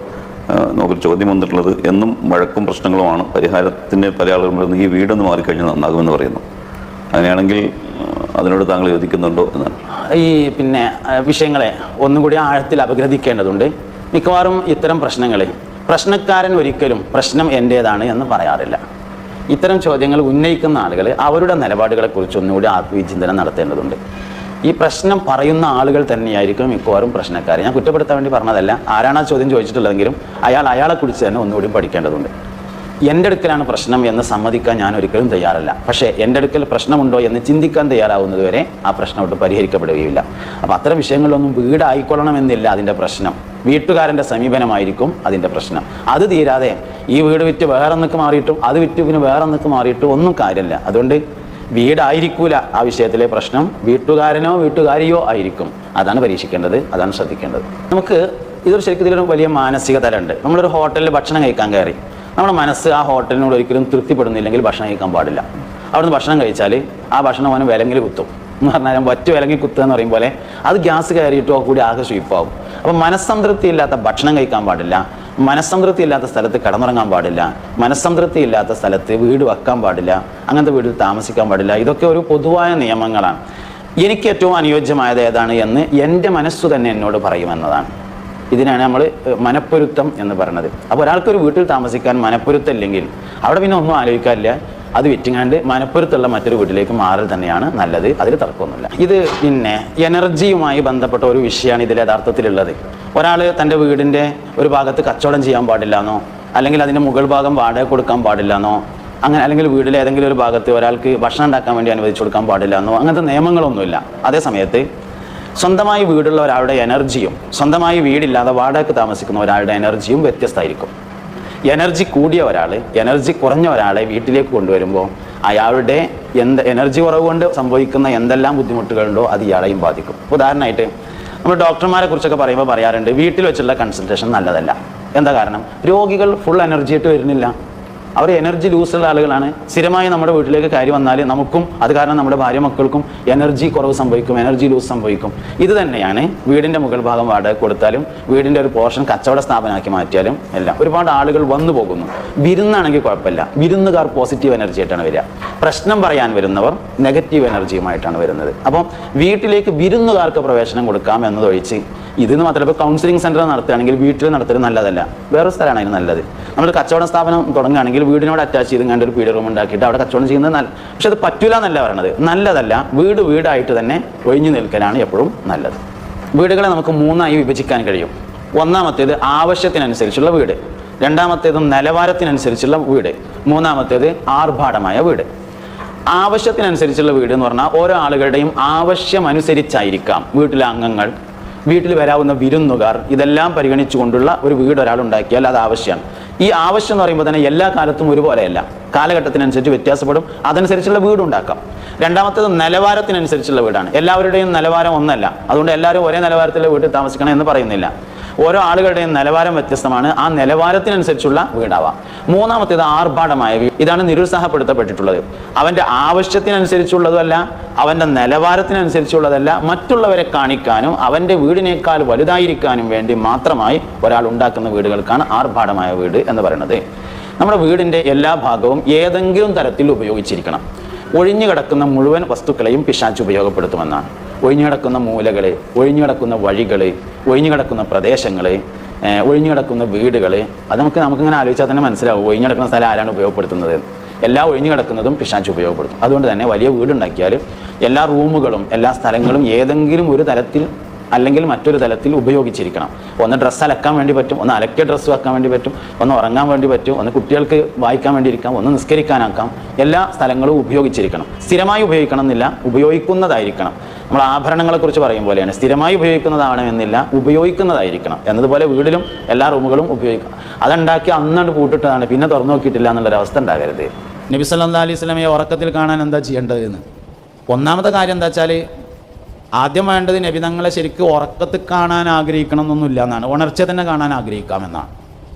നമുക്കൊരു ചോദ്യം വന്നിട്ടുള്ളത്, എന്നും വഴക്കും പ്രശ്നങ്ങളുമാണ്, പരിഹാരത്തിന് പല ആളുകളും ഈ വീടൊന്ന് മാറിക്കഴിഞ്ഞാൽ നന്നാകുമെന്ന് പറയുന്നു. അങ്ങനെയാണെങ്കിൽ അതിനോട് താങ്കൾ യോജിക്കുന്നുണ്ടോ എന്നാണ്. ഈ പിന്നെ വിഷയങ്ങളെ ഒന്നുകൂടി ആഴത്തിൽ അപഗ്രഥിക്കേണ്ടതുണ്ട്. മിക്കവാറും ഇത്തരം പ്രശ്നക്കാരൻ ഒരിക്കലും പ്രശ്നം എൻ്റേതാണ് എന്ന് പറയാറില്ല. ഇത്തരം ചോദ്യങ്ങൾ ഉന്നയിക്കുന്ന ആളുകൾ അവരുടെ നിലപാടുകളെക്കുറിച്ച് ഒന്നുകൂടി ആത്മവിചിന്തനം നടത്തേണ്ടതുണ്ട്. ഈ പ്രശ്നം പറയുന്ന ആളുകൾ തന്നെയായിരിക്കും മിക്കവാറും പ്രശ്നക്കാർ. ഞാൻ കുറ്റപ്പെടുത്താൻ വേണ്ടി പറഞ്ഞതല്ല, ആരാണ് ആ ചോദ്യം ചോദിച്ചിട്ടുള്ളതെങ്കിലും അയാളെക്കുറിച്ച് തന്നെ ഒന്നുകൂടി പഠിക്കേണ്ടതുണ്ട്. എൻ്റെ അടുക്കലാണ് പ്രശ്നം എന്ന് സമ്മതിക്കാൻ ഞാൻ ഒരിക്കലും തയ്യാറല്ല. പക്ഷേ എൻ്റെ അടുക്കൽ പ്രശ്നമുണ്ടോ എന്ന് ചിന്തിക്കാൻ തയ്യാറാവുന്നത് വരെ ആ പ്രശ്നം ഒട്ടും പരിഹരിക്കപ്പെടുകയില്ല. അപ്പോൾ അത്തരം വിഷയങ്ങളിലൊന്നും വീടായിക്കൊള്ളണമെന്നില്ല അതിൻ്റെ പ്രശ്നം. വീട്ടുകാരൻ്റെ സമീപനമായിരിക്കും അതിൻ്റെ പ്രശ്നം. അത് തീരാതെ ഈ വീട് വിറ്റ് വേറൊന്നൊക്കെ മാറിയിട്ടും അത് വിറ്റ് പിന്നെ വേറൊന്നൊക്കെ മാറിയിട്ടും ഒന്നും കാര്യമില്ല. അതുകൊണ്ട് വീടായിരിക്കൂല ആ വിഷയത്തിലെ പ്രശ്നം, വീട്ടുകാരനോ വീട്ടുകാരിയോ ആയിരിക്കും. അതാണ് പരീക്ഷിക്കേണ്ടത്, അതാണ് ശ്രദ്ധിക്കേണ്ടത്. നമുക്ക് ഇതൊരു ശരിക്കും ഇതിലൊരു വലിയ മാനസിക തലമുണ്ട്. നമ്മളൊരു ഹോട്ടലിൽ ഭക്ഷണം കഴിക്കാൻ കയറി, നമ്മുടെ മനസ്സ് ആ ഹോട്ടലിനോട് ഒരിക്കലും തൃപ്തിപ്പെടുന്നില്ലെങ്കിൽ ഭക്ഷണം കഴിക്കാൻ പാടില്ല. അവിടുന്ന് ഭക്ഷണം കഴിച്ചാൽ ആ ഭക്ഷണം അവന് വിലങ്ങിൽ കുത്തും എന്ന് പറഞ്ഞാൽ വറ്റ് വിലങ്ങി കുത്തുക എന്ന് പറയും പോലെ അത് ഗ്യാസ് കയറിയിട്ടോ കൂടി ആകെ സ്വീപ്പാവും. അപ്പം മനസ്സംതൃപ്തി ഇല്ലാത്ത ഭക്ഷണം കഴിക്കാൻ പാടില്ല, മനസ്സംതൃപ്തി ഇല്ലാത്ത സ്ഥലത്ത് കിടന്നുറങ്ങാൻ പാടില്ല, മനസ്സംതൃപ്തി ഇല്ലാത്ത സ്ഥലത്ത് വീട് വെക്കാൻ പാടില്ല, അങ്ങനത്തെ വീട്ടിൽ താമസിക്കാൻ പാടില്ല. ഇതൊക്കെ ഒരു പൊതുവായ നിയമങ്ങളാണ്. എനിക്ക് ഏറ്റവും അനുയോജ്യമായത് ഏതാണ് എന്ന് എൻ്റെ മനസ്സു തന്നെ എന്നോട് പറയുമെന്നതാണ്. ഇതിനാണ് നമ്മൾ മനപ്പൊരുത്തം എന്ന് പറയുന്നത്. അപ്പോൾ ഒരാൾക്കൊരു വീട്ടിൽ താമസിക്കാൻ മനപ്പൊരുത്തമില്ലെങ്കിൽ അവിടെ പിന്നെ ഒന്നും ആലോചിക്കാനില്ല, അത് വിറ്റിങ്ങാണ്ട് മനപ്പൊരുത്തുള്ള മറ്റൊരു വീട്ടിലേക്ക് മാറൽ തന്നെയാണ് നല്ലത്. അതിൽ തർക്കമൊന്നുമില്ല. ഇത് പിന്നെ എനർജിയുമായി ബന്ധപ്പെട്ട ഒരു വിഷയമാണ് ഇതിൽ യഥാർത്ഥത്തിലുള്ളത്. ഒരാൾ തൻ്റെ വീടിൻ്റെ ഒരു ഭാഗത്ത് കച്ചവടം ചെയ്യാൻ പാടില്ല എന്നോ, അല്ലെങ്കിൽ അതിൻ്റെ മുകൾ ഭാഗം വാടക കൊടുക്കാൻ പാടില്ല എന്നോ, അങ്ങനെ അല്ലെങ്കിൽ വീട്ടിലെ ഏതെങ്കിലും ഒരു ഭാഗത്ത് ഒരാൾക്ക് ഭക്ഷണം ഉണ്ടാക്കാൻ വേണ്ടി അനുവദിച്ചു കൊടുക്കാൻ പാടില്ല എന്നോ അങ്ങനത്തെ നിയമങ്ങളൊന്നുമില്ല. അതേ സമയത്ത് സ്വന്തമായി വീടുള്ള ഒരാളുടെ എനർജിയും സ്വന്തമായി വീടില്ലാതെ വാടകയ്ക്ക് താമസിക്കുന്ന ഒരാളുടെ എനർജിയും വ്യത്യസ്തമായിരിക്കും. എനർജി കൂടിയ ഒരാൾ എനർജി കുറഞ്ഞ ഒരാളെ വീട്ടിലേക്ക് കൊണ്ടുവരുമ്പോൾ അയാളുടെ എനർജി കുറവ് കൊണ്ട് സംഭവിക്കുന്ന എന്തെല്ലാം ബുദ്ധിമുട്ടുകളുണ്ടോ അത് ഇയാളെയും ബാധിക്കും. ഉദാഹരണമായിട്ട് നമ്മൾ ഡോക്ടർമാരെ കുറിച്ചൊക്കെ പറയുമ്പോൾ പറയാറുണ്ട്, വീട്ടിൽ വെച്ചുള്ള കൺസൾട്ടേഷൻ നല്ലതല്ല. എന്താ കാരണം? രോഗികൾ ഫുൾ എനർജി ആയിട്ട് വരുന്നില്ല, അവർ എനർജി ലൂസുള്ള ആളുകളാണ്. സ്ഥിരമായി നമ്മുടെ വീട്ടിലേക്ക് കയറി വന്നാൽ നമുക്കും അത് കാരണം നമ്മുടെ ഭാര്യ മക്കൾക്കും എനർജി കുറവ് സംഭവിക്കും, എനർജി ലൂസ് സംഭവിക്കും. ഇത് തന്നെയാണ് വീടിൻ്റെ മുകൾ ഭാഗം വാടക കൊടുത്താലും വീടിൻ്റെ ഒരു പോർഷൻ കച്ചവട സ്ഥാപനമാക്കി മാറ്റിയാലും എല്ലാം. ഒരുപാട് ആളുകൾ വന്നു പോകുന്നു. വിരുന്നാണെങ്കിൽ കുഴപ്പമില്ല, വിരുന്നുകാർ പോസിറ്റീവ് എനർജി ആയിട്ടാണ് വരിക. പ്രശ്നം പറയാൻ വരുന്നവർ നെഗറ്റീവ് എനർജിയുമായിട്ടാണ് വരുന്നത്. അപ്പം വീട്ടിലേക്ക് വിരുന്നുകാർക്ക് പ്രവേശനം കൊടുക്കാം എന്നതൊഴിച്ച് ഇതെന്ന് മാത്രമല്ല, ഇപ്പോൾ കൗൺസിലിംഗ് സെൻറ്റർ നടത്തുകയാണെങ്കിൽ വീട്ടിൽ നടത്തൽ നല്ലതല്ല, വേറെ സ്ഥലമാണ് അതിന് നല്ലത്. നമ്മൾ കച്ചവട സ്ഥാപനം തുടങ്ങുകയാണെങ്കിൽ വീടിനോട് അറ്റാച്ച് ചെയ്ത് കണ്ട് ഒരു പീഡിയ റൂം ഉണ്ടാക്കിയിട്ട് അവിടെ കച്ചവടം ചെയ്യുന്നത് നല്ല. പക്ഷെ അത് പറ്റൂല എന്നല്ല പറയണത്, നല്ലതല്ല. വീടായിട്ട് തന്നെ ഒഴിഞ്ഞു നിൽക്കലാണ് എപ്പോഴും നല്ലത്. വീടുകളെ നമുക്ക് മൂന്നായി വിഭജിക്കാൻ കഴിയും. ഒന്നാമത്തേത് ആവശ്യത്തിനനുസരിച്ചുള്ള വീട്, രണ്ടാമത്തേതും നിലവാരത്തിനനുസരിച്ചുള്ള വീട്, മൂന്നാമത്തേത് ആർഭാടമായ വീട്. ആവശ്യത്തിനനുസരിച്ചുള്ള വീട് എന്ന് പറഞ്ഞാൽ ഓരോ ആളുകളുടെയും ആവശ്യമനുസരിച്ചായിരിക്കാം വീട്ടിലെ അംഗങ്ങൾ, വീട്ടിൽ വരാവുന്ന വിരുന്നുകാർ, ഇതെല്ലാം പരിഗണിച്ചുകൊണ്ടുള്ള ഒരു വീട് ഒരാൾ ഉണ്ടാക്കിയാൽ അത് ആവശ്യമാണ്. ഈ ആവശ്യം എന്ന് പറയുമ്പോൾ തന്നെ എല്ലാ കാലത്തും ഒരുപോലെയല്ല, കാലഘട്ടത്തിനനുസരിച്ച് വ്യത്യാസപ്പെടും. അതനുസരിച്ചുള്ള വീടുണ്ടാക്കാം. രണ്ടാമത്തേത് നിലവാരത്തിനനുസരിച്ചുള്ള വീടാണ്. എല്ലാവരുടെയും നിലവാരം ഒന്നല്ല, അതുകൊണ്ട് എല്ലാവരും ഒരേ നിലവാരത്തിലുള്ള വീട്ടിൽ താമസിക്കണം എന്ന് പറയുന്നില്ല. ഓരോ ആളുകളുടെയും നിലവാരം വ്യത്യസ്തമാണ്, ആ നിലവാരത്തിനനുസരിച്ചുള്ള വീടാവാം. മൂന്നാമത്തേത് ആർഭാടമായ വീട്. ഇതാണ് നിരുത്സാഹപ്പെടുത്തപ്പെട്ടിട്ടുള്ളത്. അവൻ്റെ ആവശ്യത്തിനനുസരിച്ചുള്ളതല്ല, അവൻ്റെ നിലവാരത്തിനനുസരിച്ചുള്ളതല്ല, മറ്റുള്ളവരെ കാണിക്കാനും അവൻ്റെ വീടിനേക്കാൾ വലുതായിരിക്കാനും വേണ്ടി മാത്രമായി ഒരാൾ ഉണ്ടാക്കുന്ന വീടുകൾക്കാണ് ആർഭാടമായ വീട് എന്ന് പറയുന്നത്. നമ്മുടെ വീടിൻ്റെ എല്ലാ ഭാഗവും ഏതെങ്കിലും തരത്തിൽ ഉപയോഗിച്ചിരിക്കണം. ഒഴിഞ്ഞു കിടക്കുന്ന മുഴുവൻ വസ്തുക്കളെയും പിശാച് ഉപയോഗപ്പെടുത്തുമെന്നാണ്. ഒഴിഞ്ഞു കിടക്കുന്ന മൂലകൾ, ഒഴിഞ്ഞു കിടക്കുന്ന വഴികൾ, ഒഴിഞ്ഞു കിടക്കുന്ന പ്രദേശങ്ങൾ, ഒഴിഞ്ഞു കിടക്കുന്ന വീടുകൾ, അത് നമുക്കിങ്ങനെ ആലോചിച്ചാൽ തന്നെ മനസ്സിലാവും ഒഴിഞ്ഞു കിടക്കുന്ന സ്ഥലം ആരാണ് ഉപയോഗപ്പെടുത്തുന്നത്. എല്ലാ ഒഴിഞ്ഞു കിടക്കുന്നതും പിശാച് ഉപയോഗപ്പെടുത്തും. അതുകൊണ്ട് തന്നെ വലിയ വീടുണ്ടാക്കിയാൽ എല്ലാ റൂമുകളും എല്ലാ സ്ഥലങ്ങളും ഏതെങ്കിലും ഒരു തലത്തിൽ അല്ലെങ്കിൽ മറ്റൊരു തലത്തിൽ ഉപയോഗിച്ചിരിക്കണം. ഒന്ന് ഡ്രസ്സ് അലക്കാൻ വേണ്ടി പറ്റും, ഒന്ന് അലക്കിയ ഡ്രസ്സ് വെക്കാൻ വേണ്ടി പറ്റും, ഒന്ന് ഉറങ്ങാൻ വേണ്ടി പറ്റും, ഒന്ന് കുട്ടികൾക്ക് വായിക്കാൻ വേണ്ടി ഇരിക്കാം, ഒന്ന് നിസ്കരിക്കാനാക്കാം. എല്ലാ സ്ഥലങ്ങളും ഉപയോഗിച്ചിരിക്കണം. സ്ഥിരമായി ഉപയോഗിക്കണം എന്നില്ല, ഉപയോഗിക്കുന്നതായിരിക്കണം. നമ്മൾ ആഭരണങ്ങളെക്കുറിച്ച് പറയും പോലെയാണ്, സ്ഥിരമായി ഉപയോഗിക്കുന്നതാണ് എന്നില്ല, ഉപയോഗിക്കുന്നതായിരിക്കണം. എന്നതുപോലെ വീടിലും എല്ലാ റൂമുകളും ഉപയോഗിക്കണം. അതുണ്ടാക്കി അന്നണ്ട് പൂട്ടിട്ടതാണ്, പിന്നെ തുറന്നു നോക്കിയിട്ടില്ല എന്നുള്ളൊരവസ്ഥ ഉണ്ടാകരുത്. നബി സല്ലല്ലാഹു അലൈഹി വസല്ലമയെ ഉറക്കത്തിൽ കാണാൻ എന്താ ചെയ്യേണ്ടത് എന്ന് ഒന്നാമത്തെ കാര്യം എന്താ വെച്ചാൽ, ആദ്യം വേണ്ടത് നബി തങ്ങളെ ശരിക്കും ഉറക്കത്തിൽ കാണാൻ ആഗ്രഹിക്കണം എന്നൊന്നുമില്ല എന്നാണ്, ഉണർച്ച തന്നെ കാണാൻ ആഗ്രഹിക്കാമെന്നാണ്.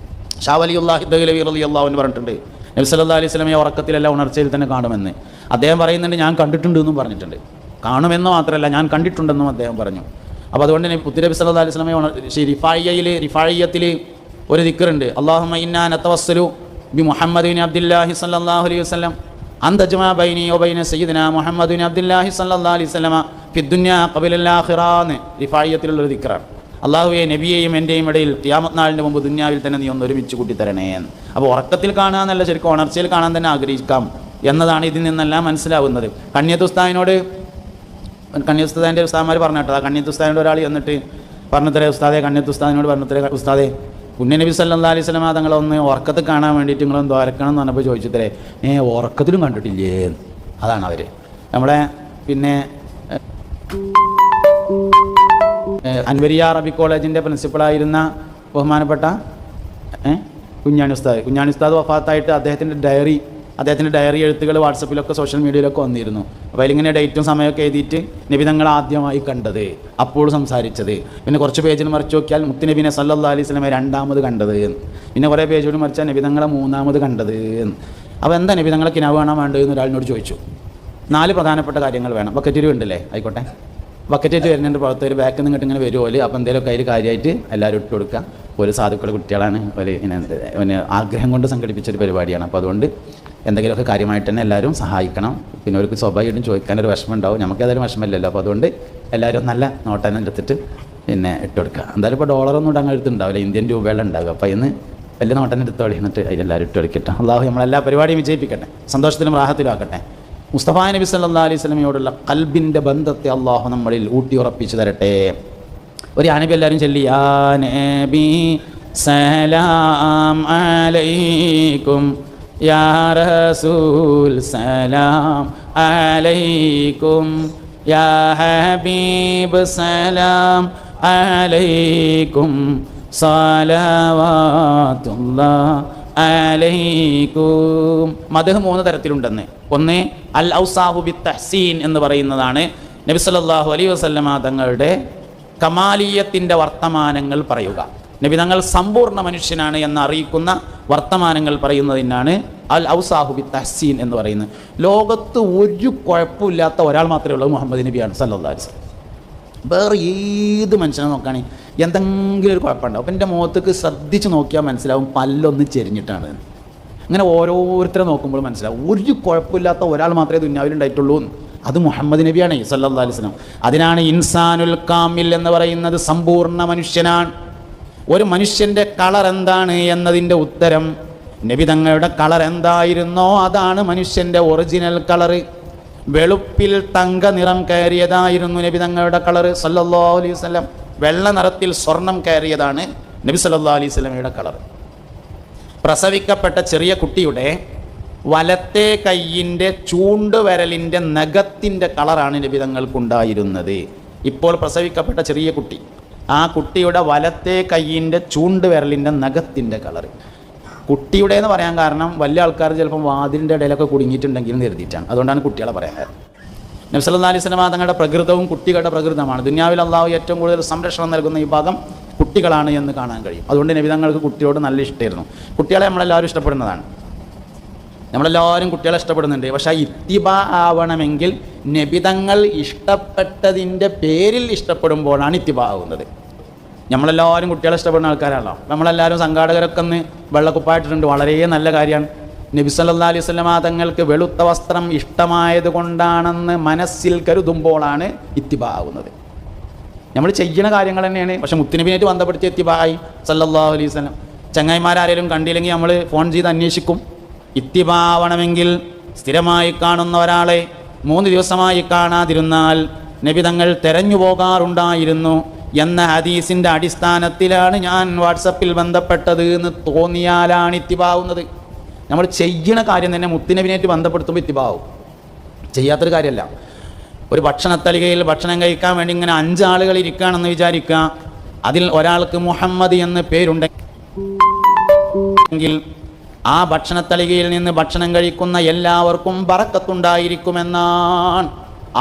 ഷാ വലിയുല്ലാഹി ദഹ്ലവി റളിയല്ലാഹു അൻഹു പറഞ്ഞിട്ടുണ്ട്, നബി സല്ലല്ലാഹു അലൈഹി വസല്ലമയെ ഉറക്കത്തിലല്ല ഉണർച്ചയിൽ തന്നെ കാണുമെന്ന്. അദ്ദേഹം പറയുന്നുണ്ട് ഞാൻ കണ്ടിട്ടുണ്ട് എന്നും പറഞ്ഞിട്ടുണ്ട്. കാണുമെന്ന് മാത്രമല്ല ഞാൻ കണ്ടിട്ടുണ്ടെന്നും അദ്ദേഹം പറഞ്ഞു. അപ്പോൾ അതുകൊണ്ട് നബി സല്ലല്ലാഹു അലൈഹി വസല്ലമയെ റിഫായിയത്തിൽ ഒരു ദിക്റുണ്ട്, അല്ലാഹുമ്മ ഇന്നാ നതവസ്സലു ബി മുഹമ്മദിൻ അബ്ദുല്ലാഹി സല്ലല്ലാഹു അലൈഹി വസല്ലം അന്തജ്മാ ബൈനി വബൈന സയ്യിദിനാ മുഹമ്മദിൻ അബ്ദുല്ലാഹി സല്ലല്ലാഹു അലൈഹി വസല്ലമ ഫിദ്ദുന്യാ ഖബലൽ ആഖിറ എന്ന് റിഫായിയത്തിലുള്ളൊരു ദിക്റാണ്. അള്ളാഹുവെ നബിയെയും എൻ്റെയും ഇടയിൽ ഖിയാമത്ത് നാളിന് മുമ്പ് ദുന്യാവിൽ തന്നെ നീ ഒന്ന് ഒരുമിച്ച് കൂട്ടിത്തരണേ എന്ന്. അപ്പോൾ ഉറക്കത്തിൽ കാണാമെന്നല്ല, ശരിക്കും ഉണർച്ചയിൽ കാണാൻ തന്നെ ആഗ്രഹിക്കാം എന്നതാണ് ഇതിൽ നിന്നെല്ലാം മനസ്സിലാവുന്നത്. കണ്യത്തുസ്താദിൻ്റെ ഉസ്താദന്മാർ പറഞ്ഞിട്ടോ, ആ കണ്യത്തുസ്താദിനോട് ഒരാൾ എന്നിട്ട് പറഞ്ഞത്രേ ഉസ്താദെ, കണ്യത്തുസ്താദിനോട് പറഞ്ഞത്രേ ഉസ്താദെ, പുണ്യനബി സല്ലല്ലാഹു അലൈഹി വസല്ലം തങ്ങളൊന്ന് ഉറക്കത്തിൽ കാണാൻ വേണ്ടിയിട്ട് നിങ്ങളൊന്ന് ദ്വാരക്കണം എന്ന് പറഞ്ഞപ്പോൾ ചോദിച്ചത്രേ, ഉറക്കത്തിലും കണ്ടിട്ടില്ലേ? അതാണ് അവർ. നമ്മുടെ പിന്നെ അൻവരിയ അറബി കോളേജിൻ്റെ പ്രിൻസിപ്പളായിരുന്ന ബഹുമാനപ്പെട്ട കുഞ്ഞാണി ഉസ്താദ് വഫാത്തായിട്ട് അദ്ദേഹത്തിൻ്റെ ഡയറി എഴുത്തുകൾ വാട്സപ്പിലൊക്കെ സോഷ്യൽ മീഡിയയിലൊക്കെ വന്നിരുന്നു. അപ്പോൾ അതിലിങ്ങനെ ഡേറ്റും സമയമൊക്കെ എഴുതിയിട്ട് നബിതങ്ങൾ ആദ്യമായി കണ്ടത്, അപ്പോൾ സംസാരിച്ചത്, പിന്നെ കുറച്ച് പേജിൽ മറിച്ച് നോക്കിയാൽ മുത്തുനബിനെ സല്ലല്ലാഹു അലൈഹി വസല്ലമയെ രണ്ടാമത് കണ്ടത്, പിന്നെ കുറേ പേജോട് മറിച്ചാൽ നബിതങ്ങളെ മൂന്നാമത് കണ്ടത്. അപ്പോൾ എന്താ നബിതങ്ങളെ കിനാവ് കാണാൻ വേണ്ടതെന്ന് ഒരാളിനോട് ചോദിച്ചു. 4 പ്രധാനപ്പെട്ട കാര്യങ്ങൾ വേണം. ബക്കറ്റ് ഉണ്ടല്ലേ, ആയിക്കോട്ടെ, ബക്കറ്റായിട്ട് വരുന്നുണ്ട് പുറത്ത്, ഒരു ബാക്കിൽ നിന്നിട്ട് ഇങ്ങനെ വരുമല്ലോ. അപ്പോൾ എന്തെങ്കിലുമൊക്കെ അതിൽ കാര്യമായിട്ട് എല്ലാവരും ഇട്ട് കൊടുക്കുക. ഒരു സാധുക്കളുടെ കുട്ടികളാണ്, ഒരു ഇങ്ങനെ ആഗ്രഹം കൊണ്ട് സംഘടിപ്പിച്ചൊരു പരിപാടിയാണ്. അപ്പോൾ അതുകൊണ്ട് എന്തെങ്കിലുമൊക്കെ കാര്യമായിട്ട് തന്നെ എല്ലാവരും സഹായിക്കണം. പിന്നെ അവർക്ക് സ്വാഭാവികമായിട്ടും ചോദിക്കാനൊരു വിഷമം ഉണ്ടാവും, നമുക്കതൊരു വിഷമമില്ലല്ലോ. അപ്പോൾ അതുകൊണ്ട് എല്ലാവരും നല്ല നോട്ടന്നെ എടുത്തിട്ട് പിന്നെ ഇട്ട് കൊടുക്കുക. എന്തായാലും ഇപ്പോൾ ഡോളറൊന്നും ഇടാൻ എടുത്തുണ്ടാവില്ല, ഇന്ത്യൻ രൂപയുള്ള ഉണ്ടാകുക. അപ്പോൾ ഇന്ന് വലിയ നോട്ടന്നെ എടുത്ത് കളിന്നിട്ട് അതിലെല്ലാവരും ഇട്ട് കൊടുക്കട്ടെ. അള്ളാഹു നമ്മളെല്ലാ പരിപാടിയും വിജയിപ്പിക്കട്ടെ, സന്തോഷത്തിലും റാഹത്തിലും ആക്കട്ടെ. മുസ്തഫ നബി സല്ലല്ലാഹു അലൈഹി വസല്ലമയോടുള്ള ഖൽബിൻ്റെ ബന്ധത്തെ അള്ളാഹു നമ്മളിൽ ഊട്ടി ഉറപ്പിച്ചു തരട്ടെ. ഒരു നബി എല്ലാവരും ചൊല്ലി, യാ നബി സലാം അലൈക്കും, യാ റസൂൽ സലാം അലൈക്കും, യാ ഹബീബ് സലാം അലൈക്കും, സലവാത്തുല്ലാഹ് അലൈക്കും. മദ്ഹ് 3 തരത്തിലുണ്ടെന്ന്. ഒന്ന് അൽ ഔസാഹു ബി തഹ്സീൻ എന്ന് പറയുന്നതാണ് നബി സല്ലല്ലാഹു അലൈഹി വസല്ലമ തങ്ങളുടെ കമാലിയത്തിൻ്റെ വർത്തമാനങ്ങൾ പറയുക. നബി തങ്ങൾ സമ്പൂർണ്ണ മനുഷ്യനാണ് എന്ന് അറിയിക്കുന്ന വർത്തമാനങ്ങൾ പറയുന്നതിനാണ് അൽ ഔസാഹു ബി തഹ്സീൻ എന്ന് പറയുന്നത്. ലോകത്ത് ഒരു കുഴപ്പമില്ലാത്ത ഒരാൾ മാത്രമേ ഉള്ളൂ, മുഹമ്മദ് നബിയാണ് സല്ലല്ലാഹു അലൈഹി വസല്ലം. വേറെ ഏത് മനുഷ്യനെ നോക്കുകയാണെങ്കിൽ എന്തെങ്കിലും ഒരു കുഴപ്പമുണ്ടാവും. അപ്പം എൻ്റെ മുഖത്തേക്ക് ശ്രദ്ധിച്ച് നോക്കിയാൽ മനസ്സിലാവും പല്ലൊന്ന് ചെരിഞ്ഞിട്ടാണ്. അങ്ങനെ ഓരോരുത്തരെ നോക്കുമ്പോൾ മനസ്സിലാവും ഒരു കുഴപ്പമില്ലാത്ത ഒരാൾ മാത്രമേ ദുനിയാവിലുണ്ടായിട്ടുള്ളൂ, അത് മുഹമ്മദ് നബിയാണ് സല്ലല്ലാഹു അലൈഹി വസല്ലം. അതിനാണ് ഇൻസാനുൽ കാമിൽ എന്ന് പറയുന്നത്, സമ്പൂർണ്ണ മനുഷ്യനാണ്. ഒരു മനുഷ്യൻ്റെ കളർ എന്താണ് എന്നതിൻ്റെ ഉത്തരം നബി തങ്ങളുടെ കളർ എന്തായിരുന്നോ അതാണ് മനുഷ്യൻ്റെ ഒറിജിനൽ കളറ്. വെളുപ്പിൽ തങ്ക നിറം കയറിയതായിരുന്നു നബി തങ്ങളുടെ കളറ് സല്ലല്ലാഹു അലൈഹി വസല്ലം. വെള്ള നിറത്തിൽ സ്വർണം കയറിയതാണ് നബി സല്ലല്ലാഹു അലൈഹി വസല്ലമയുടെ കളർ. പ്രസവിക്കപ്പെട്ട ചെറിയ കുട്ടിയുടെ വലത്തെ കൈയിൻ്റെ ചൂണ്ടുവിരലിൻ്റെ നഖത്തിൻ്റെ കളറാണ് നബി തങ്ങൾക്കുണ്ടായിരുന്നത്. ഇപ്പോൾ പ്രസവിക്കപ്പെട്ട ചെറിയ കുട്ടി, ആ കുട്ടിയുടെ വലത്തെ കൈയിൻ്റെ ചൂണ്ടുവിരലിൻ്റെ നഖത്തിൻ്റെ കളർ. കുട്ടിയുടെ എന്ന് പറയാൻ കാരണം വലിയ ആൾക്കാർ ചിലപ്പം വാതിലിൻ്റെ ഇടയിലൊക്കെ കുടുങ്ങിയിട്ടുണ്ടെങ്കിലും കരുതിയിട്ടാണ്, അതുകൊണ്ടാണ് കുട്ടികളെ പറയാൻ കാരണം. നബി സല്ലല്ലാഹു അലൈഹി വസല്ലം തങ്ങളുടെ പ്രകൃതവും കുട്ടികളുടെ പ്രകൃതമാണ്. ദുനിയാവിൽ അള്ളാഹു ഏറ്റവും കൂടുതൽ സംരക്ഷണം നൽകുന്ന ഈ ഭാഗം കുട്ടികളാണ് എന്ന് കാണാൻ കഴിയും. അതുകൊണ്ട് നബി തങ്ങൾക്ക് കുട്ടിയോട് നല്ല ഇഷ്ടമായിരുന്നു. കുട്ടികളെ നമ്മളെല്ലാവരും ഇഷ്ടപ്പെടുന്നതാണ്, നമ്മളെല്ലാവരും കുട്ടികളെ ഇഷ്ടപ്പെടുന്നുണ്ട്. പക്ഷേ ഇത്തിബാ ആവണമെങ്കിൽ നബി തങ്ങൾ ഇഷ്ടപ്പെട്ടതിൻ്റെ പേരിൽ ഇഷ്ടപ്പെടുമ്പോഴാണ് ഇത്തിബാ ആവുന്നത്. നമ്മളെല്ലാവരും കുട്ടികളെ ഇഷ്ടപ്പെടുന്ന ആൾക്കാരാണല്ലോ. നമ്മളെല്ലാവരും സംഘാടകരൊക്കെ ഒന്ന് വെള്ളക്കുപ്പായിട്ടിട്ടുണ്ട്, വളരെ നല്ല കാര്യമാണ്. നബി സല്ലല്ലാഹു അലൈഹി വസല്ലമ തങ്ങൾക്ക് വെളുത്ത വസ്ത്രം ഇഷ്ടമായത് കൊണ്ടാണെന്ന് മനസ്സിൽ കരുതുമ്പോഴാണ് ഇത്തിബാ ആവുന്നത്. നമ്മൾ ചെയ്യുന്ന കാര്യങ്ങൾ തന്നെയാണ്, പക്ഷെ മുത്തുനബിയായിട്ട് ബന്ധപ്പെടുത്തി ഇത്തിബായി സല്ലല്ലാഹു അലൈഹി വസല്ലം. ചങ്ങായിമാരാരെങ്കിലും കണ്ടില്ലെങ്കിൽ നമ്മൾ ഫോൺ ചെയ്ത് അന്വേഷിക്കും. ഇത്തിബാ ആവണമെങ്കിൽ സ്ഥിരമായി കാണുന്ന ഒരാളെ 3 ദിവസമായി കാണാതിരുന്നാൽ നബി തങ്ങൾ തെരഞ്ഞു പോകാറുണ്ടായിരുന്നു എന്ന ഹദീസിൻ്റെ അടിസ്ഥാനത്തിലാണ് ഞാൻ വാട്സപ്പിൽ ബന്ധപ്പെട്ടത് എന്ന് തോന്നിയാലാണ് ഇത്തിബാവുന്നത്. നമ്മൾ ചെയ്യുന്ന കാര്യം തന്നെ മുത്തുനബിനായിട്ട് ബന്ധപ്പെടുത്തുമ്പോൾ ഇത്തിബാവും, ചെയ്യാത്തൊരു കാര്യമല്ല. ഒരു ഭക്ഷണത്തലികയിൽ ഭക്ഷണം കഴിക്കാൻ വേണ്ടി ഇങ്ങനെ 5 ആളുകൾ ഇരിക്കുകയാണെന്ന് വിചാരിക്കുക. അതിൽ ഒരാൾക്ക് മുഹമ്മദ് എന്ന് പേരുണ്ടെങ്കിൽ ആ ഭക്ഷണത്തലികയിൽ നിന്ന് ഭക്ഷണം കഴിക്കുന്ന എല്ലാവർക്കും ബറക്കത്തുണ്ടായിരിക്കുമെന്നാണ്.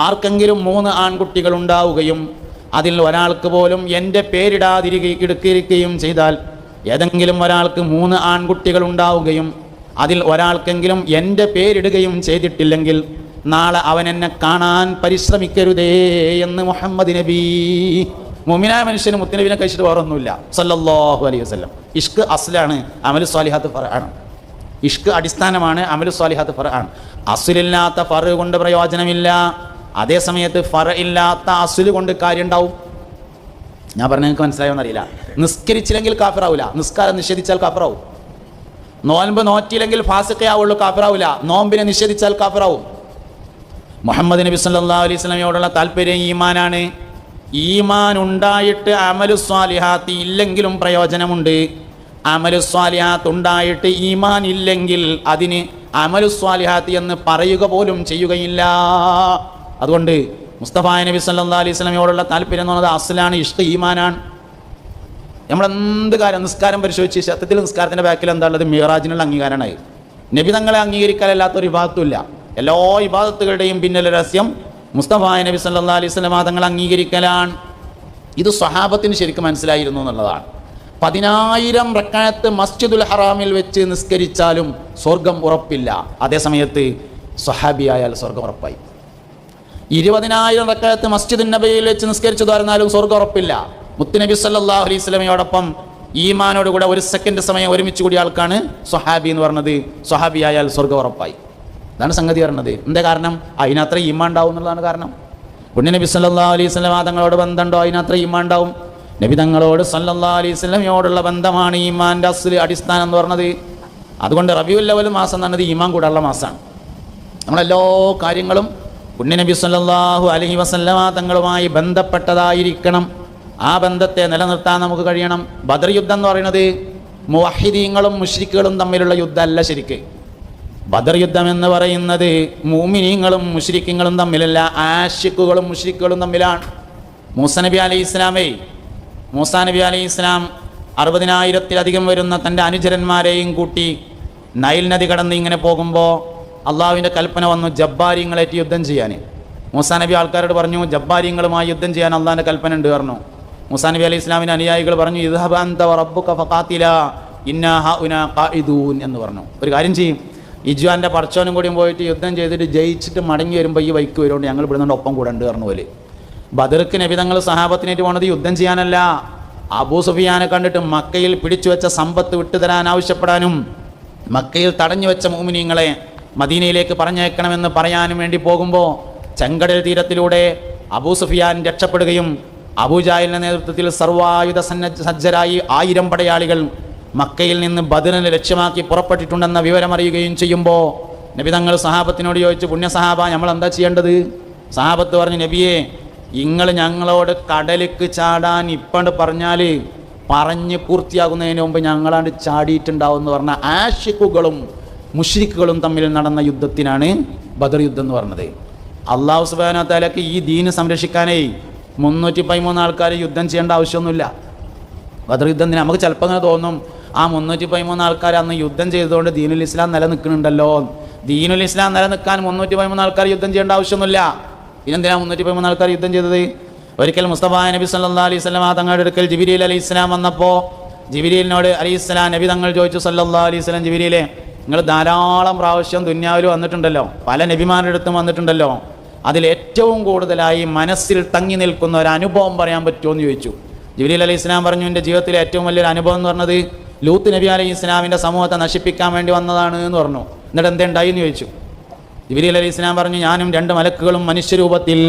ആർക്കെങ്കിലും 3 ആൺകുട്ടികൾ ഉണ്ടാവുകയും അതിൽ ഒരാൾക്ക് പോലും എൻ്റെ പേരിടാതിരിക്കുകയും ചെയ്താൽ, ഏതെങ്കിലും ഒരാൾക്ക് 3 ആൺകുട്ടികൾ ഉണ്ടാവുകയും അതിൽ ഒരാൾക്കെങ്കിലും എൻ്റെ പേരിടുകയും ചെയ്തിട്ടില്ലെങ്കിൽ നാളെ അവൻ എന്നെ കാണാൻ പരിശ്രമിക്കരുതേ എന്ന് മുഹമ്മദ് നബി. മുഅ്മിനായ മനുഷ്യന് മുത്തുനബിനെ കഴിച്ചിട്ട് വേറൊന്നുമില്ല സല്ലല്ലാഹു അലൈഹി വസല്ലം. ഇഷ്ക് അസ്ലാണ്, അമലു സ്വാലിഹാത്ത് ഫർആണ്. ഇഷ്ക് അടിസ്ഥാനമാണ്, അമലു സ്വാലിഹാത്ത് ഫർആണ്. അസ്ലില്ലാത്ത ഫർ കൊണ്ട് പ്രയോജനമില്ല, അതേ സമയത്ത് ഫർ ഇല്ലാത്ത അസ്ല് കൊണ്ട് കാര്യം ഉണ്ടാവും. ഞാൻ പറഞ്ഞ നിങ്ങൾക്ക് മനസ്സിലായോന്നറിയില്ല. നിസ്കരിച്ചില്ലെങ്കിൽ കാഫിറാവില്ല, നിസ്കാരം നിഷേധിച്ചാൽ കാഫിറാവും. നോൻപ് നോറ്റിയില്ലെങ്കിൽ ഫാസിഖയാവുള്ളൂ, കാഫിറാവില്ല. നോമ്പിനെ നിഷേധിച്ചാൽ കാഫിറാവും. മുഹമ്മദ് നബി സല്ലല്ലാഹു അലൈഹി വസല്ലമയോടുള്ള താല്പര്യം ഈമാനാണ്. ഈമാൻ ഉണ്ടായിട്ട് അമലു സ്വാലിഹാത്ത് ഇല്ലെങ്കിലും പ്രയോജനമുണ്ട്. അമലു സ്വാലിഹാത്ത് ഉണ്ടായിട്ട് ഈമാൻ ഇല്ലെങ്കിൽ അതിന് അമലു സ്വാലിഹാത്ത് എന്ന് പറയുക പോലും ചെയ്യുകയില്ല. അതുകൊണ്ട് മുസ്തഫ നബി സല്ലല്ലാഹു അലൈഹി വസല്ലമയോടുള്ള താല്പര്യം എന്ന് പറയുന്നത് അസ്ലാണ്, ഇഷ്ക് ഈമാനാണ്. നമ്മളെന്ത് കാര്യം, നിസ്കാരം പരിശോധിച്ച് സത്യത്തിൽ നിസ്കാരത്തിൻ്റെ ബാക്കിൽ എന്താ ഉള്ളത്? മിഅ്റാജിനുള്ള അംഗീകാരമാണ്. നബി തങ്ങളെ അംഗീകരിക്കാനല്ലാത്തൊരു ഇബാദത്തുമില്ല. എല്ലാ ഇബാദത്തുകളുടെയും പിന്നിലെ രഹസ്യം മുസ്തഫ നബി സല്ലല്ലാഹു അലൈഹി വസല്ലം തങ്ങൾ അംഗീകരിക്കലാണ്. ഇത് സ്വഹാബത്തിന് ശരിക്കും മനസ്സിലായിരുന്നു എന്നുള്ളതാണ്. 10,000 റക്അത്ത് മസ്ജിദുൽ ഹറാമിൽ വെച്ച് നിസ്കരിച്ചാലും സ്വർഗം ഉറപ്പില്ല. അതേസമയത്ത് സ്വഹാബിയായാൽ സ്വർഗം ഉറപ്പായി. 20,000 റക്അത്ത് മസ്ജിദുൻ നബവിയിൽ വെച്ച് നിസ്കരിച്ചു പറഞ്ഞാലും സ്വർഗം ഉറപ്പില്ല. മുത്തുനബി സല്ലല്ലാഹു അലൈഹി വസല്ലമയോടൊപ്പം ഈമാനോടുകൂടെ 1 സെക്കൻഡ് സമയം ഒരുമിച്ച് കൂടിയ ആൾക്കാണ് സ്വഹാബി എന്ന് പറഞ്ഞത്. സ്വഹാബിയായാൽ സ്വർഗം ഉറപ്പായി. അതാണ് സംഗതി പറഞ്ഞത്. എന്താ കാരണം? അതിനത്ര ഈമാൻ ഉണ്ടാവും എന്നുള്ളതാണ് കാരണം. പുണ്യ നബി സല്ലല്ലാഹു അലൈഹി വസല്ലം തങ്ങളോട് ബന്ധമുണ്ടോ? അതിനത്ര ഈമാൻ ഉണ്ടാവും. നബി തങ്ങളോട് സല്ലല്ലാഹു അലൈഹി വസല്ലമയോടുള്ള ബന്ധമാണ് ഈമാൻ്റെ അസ്ല്, അടിസ്ഥാനം എന്ന് പറഞ്ഞത്. അതുകൊണ്ട് റബീഉൽ അവ്വൽ മാസം എന്ന് പറഞ്ഞത് ഈമാൻ കൂടാനുള്ള മാസമാണ്. നമ്മളെല്ലാ കാര്യങ്ങളും പുണ്യ നബി സല്ലല്ലാഹു അലൈഹി വസല്ലം തങ്ങളുമായി ബന്ധപ്പെട്ടതായിരിക്കണം. ആ ബന്ധത്തെ നിലനിർത്താൻ നമുക്ക് കഴിയണം. ബദർ യുദ്ധം എന്ന് പറയുന്നത് മുവഹിദീങ്ങളും മുശ്രിക്കുകളും തമ്മിലുള്ള യുദ്ധമല്ല. ശരിക്ക് ബദർ യുദ്ധം എന്ന് പറയുന്നത് മുഅ്മിനീങ്ങളും മുശ്രിക്കുകളും തമ്മിലല്ല, ആശിക്കുകളും മുശ്രിക്കുകളും തമ്മിലാണ്. മൂസാ നബി അലൈഹി ഇസ്ലാം 60,000-ത്തിലധികം വരുന്ന തൻ്റെ അനുചരന്മാരെയും കൂട്ടി നൈൽ നദി കടന്ന് ഇങ്ങനെ പോകുമ്പോൾ അള്ളാഹുവിൻ്റെ കൽപ്പന വന്നു ജബ്ബാരിങ്ങളായിട്ട് യുദ്ധം ചെയ്യാൻ. മൂസാ നബി ആൾക്കാരോട് പറഞ്ഞു, ജബ്ബാരിങ്ങളുമായി യുദ്ധം ചെയ്യാൻ അള്ളാഹിൻ്റെ കൽപ്പന ഉണ്ട് പറഞ്ഞു. മൂസാ നബി അലൈഹി ഇസ്ലാമിൻ്റെ അനുയായികൾ പറഞ്ഞു, ഇദ്ഹബ് അൻത വറബ്ബുക ഫഖാതിലാ ഇന്നാ ഹഉനാ ഖാഇദൂൻ എന്ന് പറഞ്ഞു. ഒരു കാര്യം ചെയ്യും, ഇജ്വാൻ്റെ പടച്ചോനും കൂടിയും പോയിട്ട് യുദ്ധം ചെയ്തിട്ട് ജയിച്ചിട്ട് മടങ്ങി വരുമ്പോൾ ഈ വൈക്ക് വരുകൊണ്ട് ഞങ്ങൾ ഇവിടുന്ന് ഒപ്പം കൂടെ ഉണ്ട് പറഞ്ഞു പോലെ. ബദർക്ക് നബി തങ്ങൾ സഹാബത്തിനായിട്ട് പോണത് യുദ്ധം ചെയ്യാനല്ല, അബൂ സുഫിയാനെ കണ്ടിട്ട് മക്കയിൽ പിടിച്ചു വെച്ച സമ്പത്ത് വിട്ടുതരാൻ ആവശ്യപ്പെടാനും മക്കയിൽ തടഞ്ഞു വെച്ച മുഅ്മിനീങ്ങളെ മദീനയിലേക്ക് പറഞ്ഞയക്കണമെന്ന് പറയാനും വേണ്ടി പോകുമ്പോൾ ചെങ്കടൽ തീരത്തിലൂടെ അബൂ സുഫിയാൻ രക്ഷപ്പെടുകയും അബൂജാഹിലിൻ്റെ നേതൃത്വത്തിൽ സർവായുധ സജ്ജരായി 1000 പടയാളികൾ മക്കയിൽ നിന്ന് ബദറിനെ ലക്ഷ്യമാക്കി പുറപ്പെട്ടിട്ടുണ്ടെന്ന വിവരം അറിയുകയും ചെയ്യുമ്പോൾ നബി തങ്ങൾ സഹാബത്തിനോട് ചോദിച്ചു, പുണ്യ സഹാബ നമ്മൾ എന്താ ചെയ്യേണ്ടത്? സഹാബത്ത് പറഞ്ഞു, നബിയെ നിങ്ങൾ ഞങ്ങളോട് കടലിക്ക് ചാടാൻ ഇപ്പണ്ട് പറഞ്ഞാൽ പറഞ്ഞ് പൂർത്തിയാകുന്നതിന് മുമ്പ് ഞങ്ങളാണ്ട് ചാടിയിട്ടുണ്ടാവും എന്ന് പറഞ്ഞ ആശിക്കുകളും മുശ്രിക്കുകളും തമ്മിൽ നടന്ന യുദ്ധത്തിനാണ് ബദർ യുദ്ധം എന്ന് പറഞ്ഞത്. അള്ളാഹു സുബ്ഹാനഹു വ തആലക്ക് ഈ ദീന് സംരക്ഷിക്കാനേ 313 ആൾക്കാർ യുദ്ധം ചെയ്യേണ്ട ആവശ്യമൊന്നുമില്ല. ബദർ യുദ്ധത്തിന് നമുക്ക് ചിലപ്പോൾ അങ്ങനെ തോന്നും, ആ 313 ആൾക്കാർ അന്ന് യുദ്ധം ചെയ്തതുകൊണ്ട് ദീനുൽ ഇസ്ലാം നിലനിൽക്കുന്നുണ്ടല്ലോ. ദീനുൽ ഇസ്ലാം നിലനിൽക്കാൻ 313 ആൾക്കാർ യുദ്ധം ചെയ്യേണ്ട ആവശ്യമൊന്നുമില്ല. ഇതിനെന്തിനാണ് 313 ആൾക്കാർ യുദ്ധം ചെയ്തത്? ഒരിക്കൽ മുസ്തഫ നബി സല്ലല്ലാഹു അലൈഹി വസല്ലം തങ്ങളുടെ അടുക്കൽ ജിബ്രീൽ അലൈഹിസ്സലാം വന്നപ്പോൾ ജിബ്രീലിനോട് അലൈഹിസ്സലാം നബി തങ്ങൾ ചോദിച്ചു, സല്ലല്ലാഹു അലൈഹി വസല്ലം, ജിബ്രീലെ നിങ്ങൾ ധാരാളം പ്രാവശ്യം ദുന്യാവിൽ വന്നിട്ടുണ്ടല്ലോ, പല നബിമാരുടെ അടുത്തും വന്നിട്ടുണ്ടല്ലോ, അതിലേറ്റവും കൂടുതലായി മനസ്സിൽ തങ്ങി നിൽക്കുന്ന ഒരു അനുഭവം പറയാൻ പറ്റുമോ എന്ന് ചോദിച്ചു. ജിബ്രീൽ അലൈഹി ഇസ്ലാം പറഞ്ഞു, എൻ്റെ ജീവിതത്തിലെ ഏറ്റവും വലിയൊരു അനുഭവം എന്ന് പറഞ്ഞത് ലൂത്ത് നബി അലൈഹി ഇസ്ലാമിൻ്റെ സമൂഹത്തെ നശിപ്പിക്കാൻ വേണ്ടി വന്നതാണ് എന്ന് പറഞ്ഞു. എന്നിട്ട് എന്തുണ്ടായി എന്ന് ചോദിച്ചു. ജിബ്രീൽ അലൈഹി ഇസ്ലാം പറഞ്ഞു, ഞാനും 2 മലക്കുകളും മനുഷ്യരൂപത്തിൽ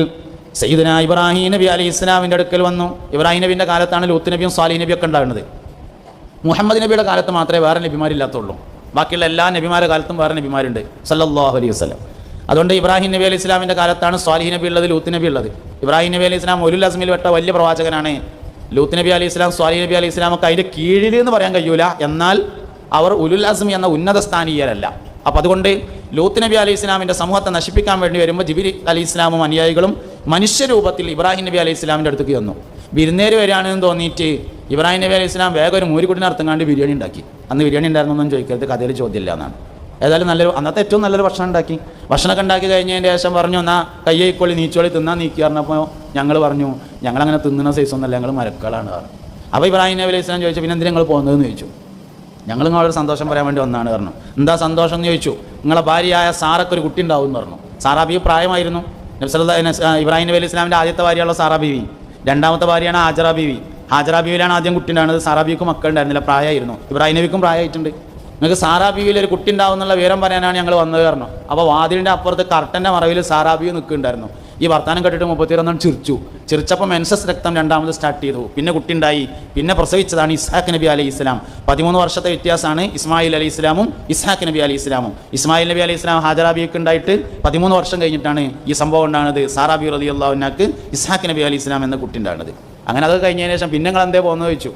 സയ്യിദുനാ ഇബ്രാഹിം നബി അലൈഹി ഇസ്ലാമിൻ്റെ അടുക്കൽ വന്നു. ഇബ്രാഹിം നബിൻ്റെ കാലത്താണ് ലൂത്ത് നബിയും സ്വാലിഹ് നബിയൊക്കെ ഉണ്ടാകുന്നത്. മുഹമ്മദ് നബിയുടെ കാലത്ത് മാത്രമേ വേറെ നബിമാരില്ലാത്തുള്ളൂ. ബാക്കിയുള്ള എല്ലാ നബിമാരുടെ കാലത്തും വേറെ നബിമാരുണ്ട് സല്ലല്ലാഹു അലൈഹി വസല്ലം. അതുകൊണ്ട് ഇബ്രാഹിം നബി അലൈഹി ഇസ്ലാമിൻ്റെ കാലത്താണ് സ്വാലിഹ് നബി ഉള്ളത്, ലൂത്ത് നബി ഉള്ളത്. ഇബ്രാഹിം നബി അലൈഹി ഇസ്ലാം ഉലുൽ അസ്മിൽ പെട്ട വലിയ പ്രവാചകനാണ്. ലൂത്ത് നബി അലൈഹി ഇസ്ലാം സ്വാലിഹ് നബി അലൈഹി ഇസ്ലാമൊക്കെ അതിൻ്റെ കീഴിൽ എന്ന് പറയാൻ കഴിയൂല, എന്നാൽ അവർ ഉലുൽ അസ്മി എന്ന ഉന്നത സ്ഥാനീയരല്ല. അപ്പം അതുകൊണ്ട് ലൂത്ത് നബി അലൈഹി ഇസ്ലാമിൻ്റെ സമൂഹത്തെ നശിപ്പിക്കാൻ വേണ്ടി വരുമ്പോൾ ജിബ്രീൽ അലൈഹി ഇസ്ലാമും അനുയായികളും മനുഷ്യരൂപത്തിൽ ഇബ്രാഹിം നബി അലൈഹി ഇസ്ലാമിൻ്റെ അടുത്തേക്ക് വന്നു. വിരുന്നേര് വരികയാണെന്ന് തോന്നിയിട്ട് ഇബ്രാഹിം നബി അലൈഹി ഇസ്ലാം വേഗം ഒരു മൂരിക്കുട്ടിനെ അർത്ഥങ്ങാണ്ട് ബിരിയാണി ഉണ്ടാക്കി. അന്ന് ബിരിയാണി ഉണ്ടായിരുന്നൊന്നും ചോദിക്കരുത്, കഥയിൽ ചോദ്യമില്ല എന്നാണ്. ഏതായാലും അന്നത്തെ ഏറ്റവും നല്ലൊരു ഭക്ഷണം ഉണ്ടാക്കി. ഭക്ഷണമൊക്കെ ഉണ്ടാക്കി കഴിഞ്ഞതിന് ശേഷം പറഞ്ഞു, എന്നാൽ കയ്യേക്കൊള്ളി നീച്ചോളി തിന്നാൻ നീക്കി പറഞ്ഞപ്പോൾ ഞങ്ങൾ പറഞ്ഞു, ഞങ്ങളങ്ങനെ തിന്നുന്ന സൈസൊന്നുമല്ല, ഞങ്ങൾ മരക്കളാണ് പറഞ്ഞു. അപ്പോൾ ഇബ്രാഹിം നബി അലൈഹി ഇസ്ലാം ചോദിച്ചു, പിന്നെ എന്തിനാ നിങ്ങൾ പോകുന്നതെന്ന് ചോദിച്ചു. ഞങ്ങൾ നിങ്ങളൊരു സന്തോഷം പറയാൻ വേണ്ടി വന്നാണ് പറഞ്ഞു. എന്താ സന്തോഷം എന്ന് ചോദിച്ചു. നിങ്ങളെ ഭാര്യയായ സാറക്ക് ഒരു കുട്ടി ഉണ്ടാവും എന്ന് പറഞ്ഞു. സാറാ ബീവി പ്രായമായിരുന്നു. ഇബ്രാഹിം നബി അലൈഹി ഇസ്ലാമിൻ്റെ ആദ്യത്തെ ഭാര്യയുള്ള സാറാ ബീവി, രണ്ടാമത്തെ ഭാര്യയാണ് ഹാജറ ബീവി. ഹാജറ ബീവിയിലാണ് ആദ്യം കുട്ടി ഉണ്ടായിരുന്നത്. സാറാ ബീവിക്ക് മക്കളുണ്ടായിരുന്നില്ല, പ്രായമായിരുന്നു. ഇബ്രാഹിം നബിക്കും പ്രായമായിട്ടുണ്ട്. നിങ്ങൾക്ക് സാറാ ബീവിയിൽ ഒരു കുട്ടി ഉണ്ടാവും എന്നുള്ള വിവരം പറയാനാണ് ഞങ്ങൾ വന്നത് പറഞ്ഞു. അപ്പോൾ വാതിലിൻ്റെ അപ്പുറത്ത് കർട്ടൻ്റെ മറവിൽ സാറാ ബീവി നിൽക്കുന്നുണ്ടായിരുന്നു. ഈ വർത്താനം കേട്ടിട്ട് 31 ചിരിച്ചു. ചിരിച്ചപ്പോൾ മെൻസസ് രക്തം രണ്ടാമത് സ്റ്റാർട്ട് ചെയ്തു. പിന്നെ കുട്ടി ഉണ്ടായി. പിന്നെ പ്രസവിച്ചതാണ് ഇസ്ഹാഖ് നബി അലൈഹി ഇസ്ലാം. 13 വർഷത്തെ വ്യത്യാസമാണ് ഇസ്മായിൽ അലൈഹി ഇസ്ലാമും ഇസ്ഹാഖ് നബി അലൈഹി ഇസ്ലാമും. ഇസ്മായിൽ നബി അലൈഹി ഇസ്ലാം ഹാജറ ബീവിക്ക് ഉണ്ടായിട്ട് 13 വർഷം കഴിഞ്ഞിട്ടാണ് ഈ സംഭവം ഉണ്ടാകുന്നത്. സാറാ ബീവി റളിയല്ലാഹു അൻഹക്ക് ഇസ്ഹാഖ് നബി അലൈഹി ഇസ്ലാം എന്ന കുട്ടി ഉണ്ടാകുന്നത്. അങ്ങനെ അത് കഴിഞ്ഞതിന് ശേഷം പിന്നെ നിങ്ങൾ എന്തേ പോകുന്നത് ചോദിച്ചു.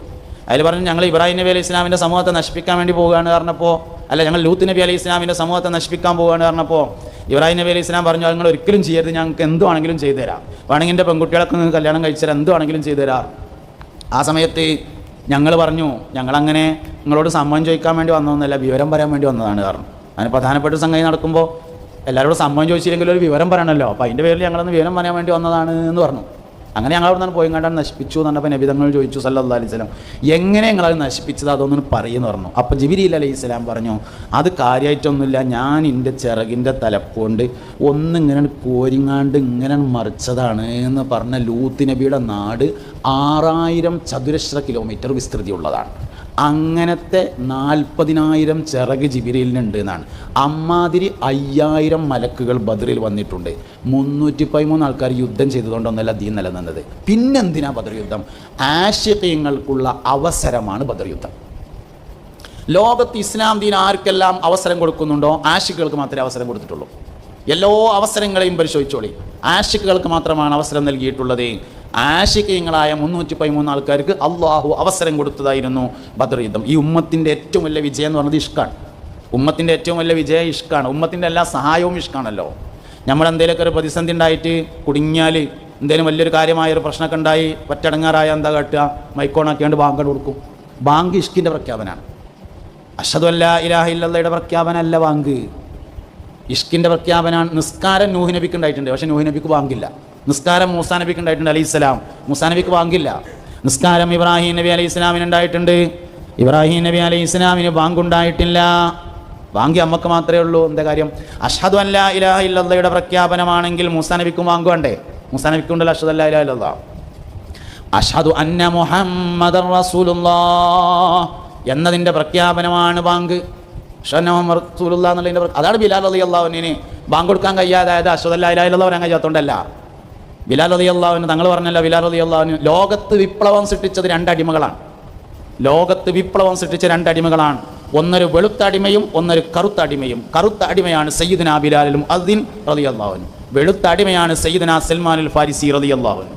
അതിൽ പറഞ്ഞു, ഞങ്ങൾ ഇബ്രാഹിം നബി അലൈഹി ഇസ്ലാമിൻ്റെ സമൂഹത്തെ നശിപ്പിക്കാൻ വേണ്ടി പോവുകയാണ് പറഞ്ഞപ്പോൾ, അല്ല ഞങ്ങൾ ലൂത്ത് നബി അലൈഹി ഇസ്ലാമിൻ്റെ സമൂഹത്തെ നശിപ്പിക്കാൻ പോവുകയാണ് പറഞ്ഞപ്പോൾ ഇബ്രാഹിം നബി അലൈഹി ഇസ്ലാം പറഞ്ഞു, നിങ്ങൾ ഒരിക്കലും ചെയ്യരുത്, ഞങ്ങൾക്ക് എന്തുവാണെങ്കിലും ചെയ്തു തരാം, വേണമെങ്കിൽ എൻ്റെ പെൺകുട്ടികളൊക്കെ നിങ്ങൾക്ക് കല്യാണം കഴിച്ചാൽ എന്തുവാണെങ്കിലും ചെയ്തു തരാം. ആ സമയത്ത് ഞങ്ങൾ പറഞ്ഞു, ഞങ്ങളങ്ങനെ നിങ്ങളോട് സമ്മതം ചോദിക്കാൻ വേണ്ടി വന്നതൊന്നുമല്ല, വിവരം പറയാൻ വേണ്ടി വന്നതാണ് കാരണം. അതിന് പ്രധാനപ്പെട്ട സംഗതി നടക്കുമ്പോൾ എല്ലാവരോടും സമ്മതം ചോദിച്ചില്ലെങ്കിൽ ഒരു വിവരം പറയണമല്ലോ. അപ്പോൾ അതിൻ്റെ പേരിൽ ഞങ്ങളൊന്ന് വിവരം പറയാൻ വേണ്ടി വന്നതാണ് എന്ന് പറഞ്ഞു. അങ്ങനെ ഞങ്ങൾ അവിടെ നിന്ന് പോയി കണ്ടാണ് നശിപ്പിച്ചു എന്ന് പറഞ്ഞപ്പോൾ നബി തങ്ങൾ ചോദിച്ചു സല്ലല്ലാഹു അലൈഹി വസല്ലം, എങ്ങനെ ഞങ്ങളത് നശിപ്പിച്ചത് അതൊന്നും പറയുമെന്ന് പറഞ്ഞു. അപ്പോൾ ജിബ്രീൽ അലൈഹി സ്വലാം പറഞ്ഞു, അത് കാര്യമായിട്ടൊന്നുമില്ല, ഞാൻ എൻ്റെ ചിറകിൻ്റെ തലപ്പോണ്ട് ഒന്നിങ്ങനെ കോരിങ്ങാണ്ട് ഇങ്ങനെ മറിച്ചതാണ് എന്ന് പറഞ്ഞ ലൂത്ത് നബിയുടെ നാട് 6000 ചതുരശ്ര കിലോമീറ്റർ വിസ്തൃതിയുള്ളതാണ്. അങ്ങനത്തെ 40,000 ചിറക് ജിബ്രീലിനുണ്ട് എന്നാണ്. അമ്മാതിരി 5000 മലക്കുകൾ ബദറിൽ വന്നിട്ടുണ്ട്. 313 ആൾക്കാർ യുദ്ധം ചെയ്തതുകൊണ്ടൊന്നല്ല ദീൻ നിലനിന്നത്. പിന്നെന്തിനാ ബദർ യുദ്ധം? ആശിഖീങ്ങൾക്കുള്ള അവസരമാണ് ബദർ യുദ്ധം. ലോകത്ത് ഇസ്ലാം ദീൻ ആർക്കെല്ലാം അവസരം കൊടുക്കുന്നുണ്ടോ ആശിഖുകൾക്ക് മാത്രമേ അവസരം കൊടുത്തിട്ടുള്ളൂ. എല്ലാ അവസരങ്ങളെയും പരിശോധിച്ചോളി, ആശിഖുകൾക്ക് മാത്രമാണ് അവസരം നൽകിയിട്ടുള്ളത്. ആശിഖീങ്ങളായ 313 ആൾക്കാർക്ക് അള്ളാഹു അവസരം കൊടുത്തതായിരുന്നു ബദർ യുദ്ധം. ഈ ഉമ്മത്തിൻ്റെ ഏറ്റവും വലിയ വിജയം എന്ന് പറയുന്നത് ഇഷ്കാണ്. ഉമ്മത്തിൻ്റെ ഏറ്റവും വലിയ വിജയം ഇഷ്കാണ്. ഉമ്മത്തിൻ്റെ എല്ലാ സഹായവും ഇഷ്കാണല്ലോ. നമ്മളെന്തെങ്കിലുമൊക്കെ ഒരു പ്രതിസന്ധി ഉണ്ടായിട്ട് കുടുങ്ങിയാൽ, എന്തെങ്കിലും വലിയൊരു കാര്യമായൊരു പ്രശ്നമൊക്കെ ഉണ്ടായി ഒറ്റടങ്ങാറായ എന്താ കാട്ടുക? മൈക്കോണാക്കിയാണ്ട് ബാങ്ക് കൊടുക്കും. ബാങ്ക് ഇഷ്കിൻ്റെ പ്രഖ്യാപനമാണ്. അഷ്ഹദു അല്ലാ ഇലാഹ ഇല്ലല്ലാഹയുടെ പ്രഖ്യാപനമല്ല ബാങ്ക്, ഇഷ്കിൻ്റെ പ്രഖ്യാപനമാണ്. നിസ്കാരം നൂഹ് നബിക്ക് ഉണ്ടായിട്ടുണ്ട്, പക്ഷേ നൂഹ് നബിക്ക് ബാങ്കില്ല. നിസ്കാരം മൂസാ നബിക്ക് ഉണ്ടായിട്ടുണ്ട് അലൈഹിസ്സലാം, മൂസാ നബിക്ക് ബാങ്കില്ല. നിസ്കാരം ഇബ്രാഹിം നബി അലൈഹി ഇസ്ലാമിന് ഉണ്ടായിട്ടുണ്ട്, ഇബ്രാഹിം നബി അലൈഹി ഇസ്ലാമിന് ബാങ്കുണ്ടായിട്ടില്ല. ബാങ്ക് അമ്മക്ക് മാത്രമേ ഉള്ളൂ. എന്താ കാര്യം? അഷ്ഹദു അല്ലാ ഇലാഹ ഇല്ലല്ലാഹയുടെ പ്രഖ്യാപനമാണെങ്കിൽ മൂസാ നബിക്കും ബാങ്ക് വേണ്ടേ? മൂസാ നബിക്കുണ്ടല്ലോ അഷ്ഹദു അല്ലാ ഇലാഹ ഇല്ലല്ലാഹ്. അഷ്ഹദു അന്ന മുഹമ്മദർ റസൂലുള്ളാഹ് എന്നതിൻ്റെ പ്രഖ്യാപനമാണ് ബാങ്ക്. റസൂലുള്ളാഹി എന്നുള്ളതിൻ്റെ അതാണ് ബിലാൽ റളിയല്ലാഹു അൻഹുവിന് ബാങ്ക് കൊടുക്കാൻ കഴിയാതായത്. അഷ്ഹദു അല്ലാ ഇലാഹ ഇല്ലല്ലാഹ് പറയാൻ കഴിയാത്തതുകൊണ്ടല്ല. ബിലാൽ റളിയല്ലാഹു അൻഹു തങ്ങൾ പറഞ്ഞല്ലോ, ബിലാൽ റളിയല്ലാഹു അൻഹു ലോകത്ത് വിപ്ലവം സൃഷ്ടിച്ചത് 2 അടിമകളാണ്. ലോകത്ത് വിപ്ലവം സൃഷ്ടിച്ച 2 അടിമകളാണ്. ഒന്നൊരു വെളുത്ത അടിമയും ഒന്നൊരു കറുത്ത അടിമയും. കറുത്ത അടിമയാണ് സയ്യിദുനാ ബിലാലുൽ മുഅദ്ദിൻ റളിയല്ലാഹു അൻഹു. വെളുത്ത അടിമയാണ് സയ്യിദുനാ സൽമാനുൽ ഫാരിസി റളിയല്ലാഹു അൻഹു.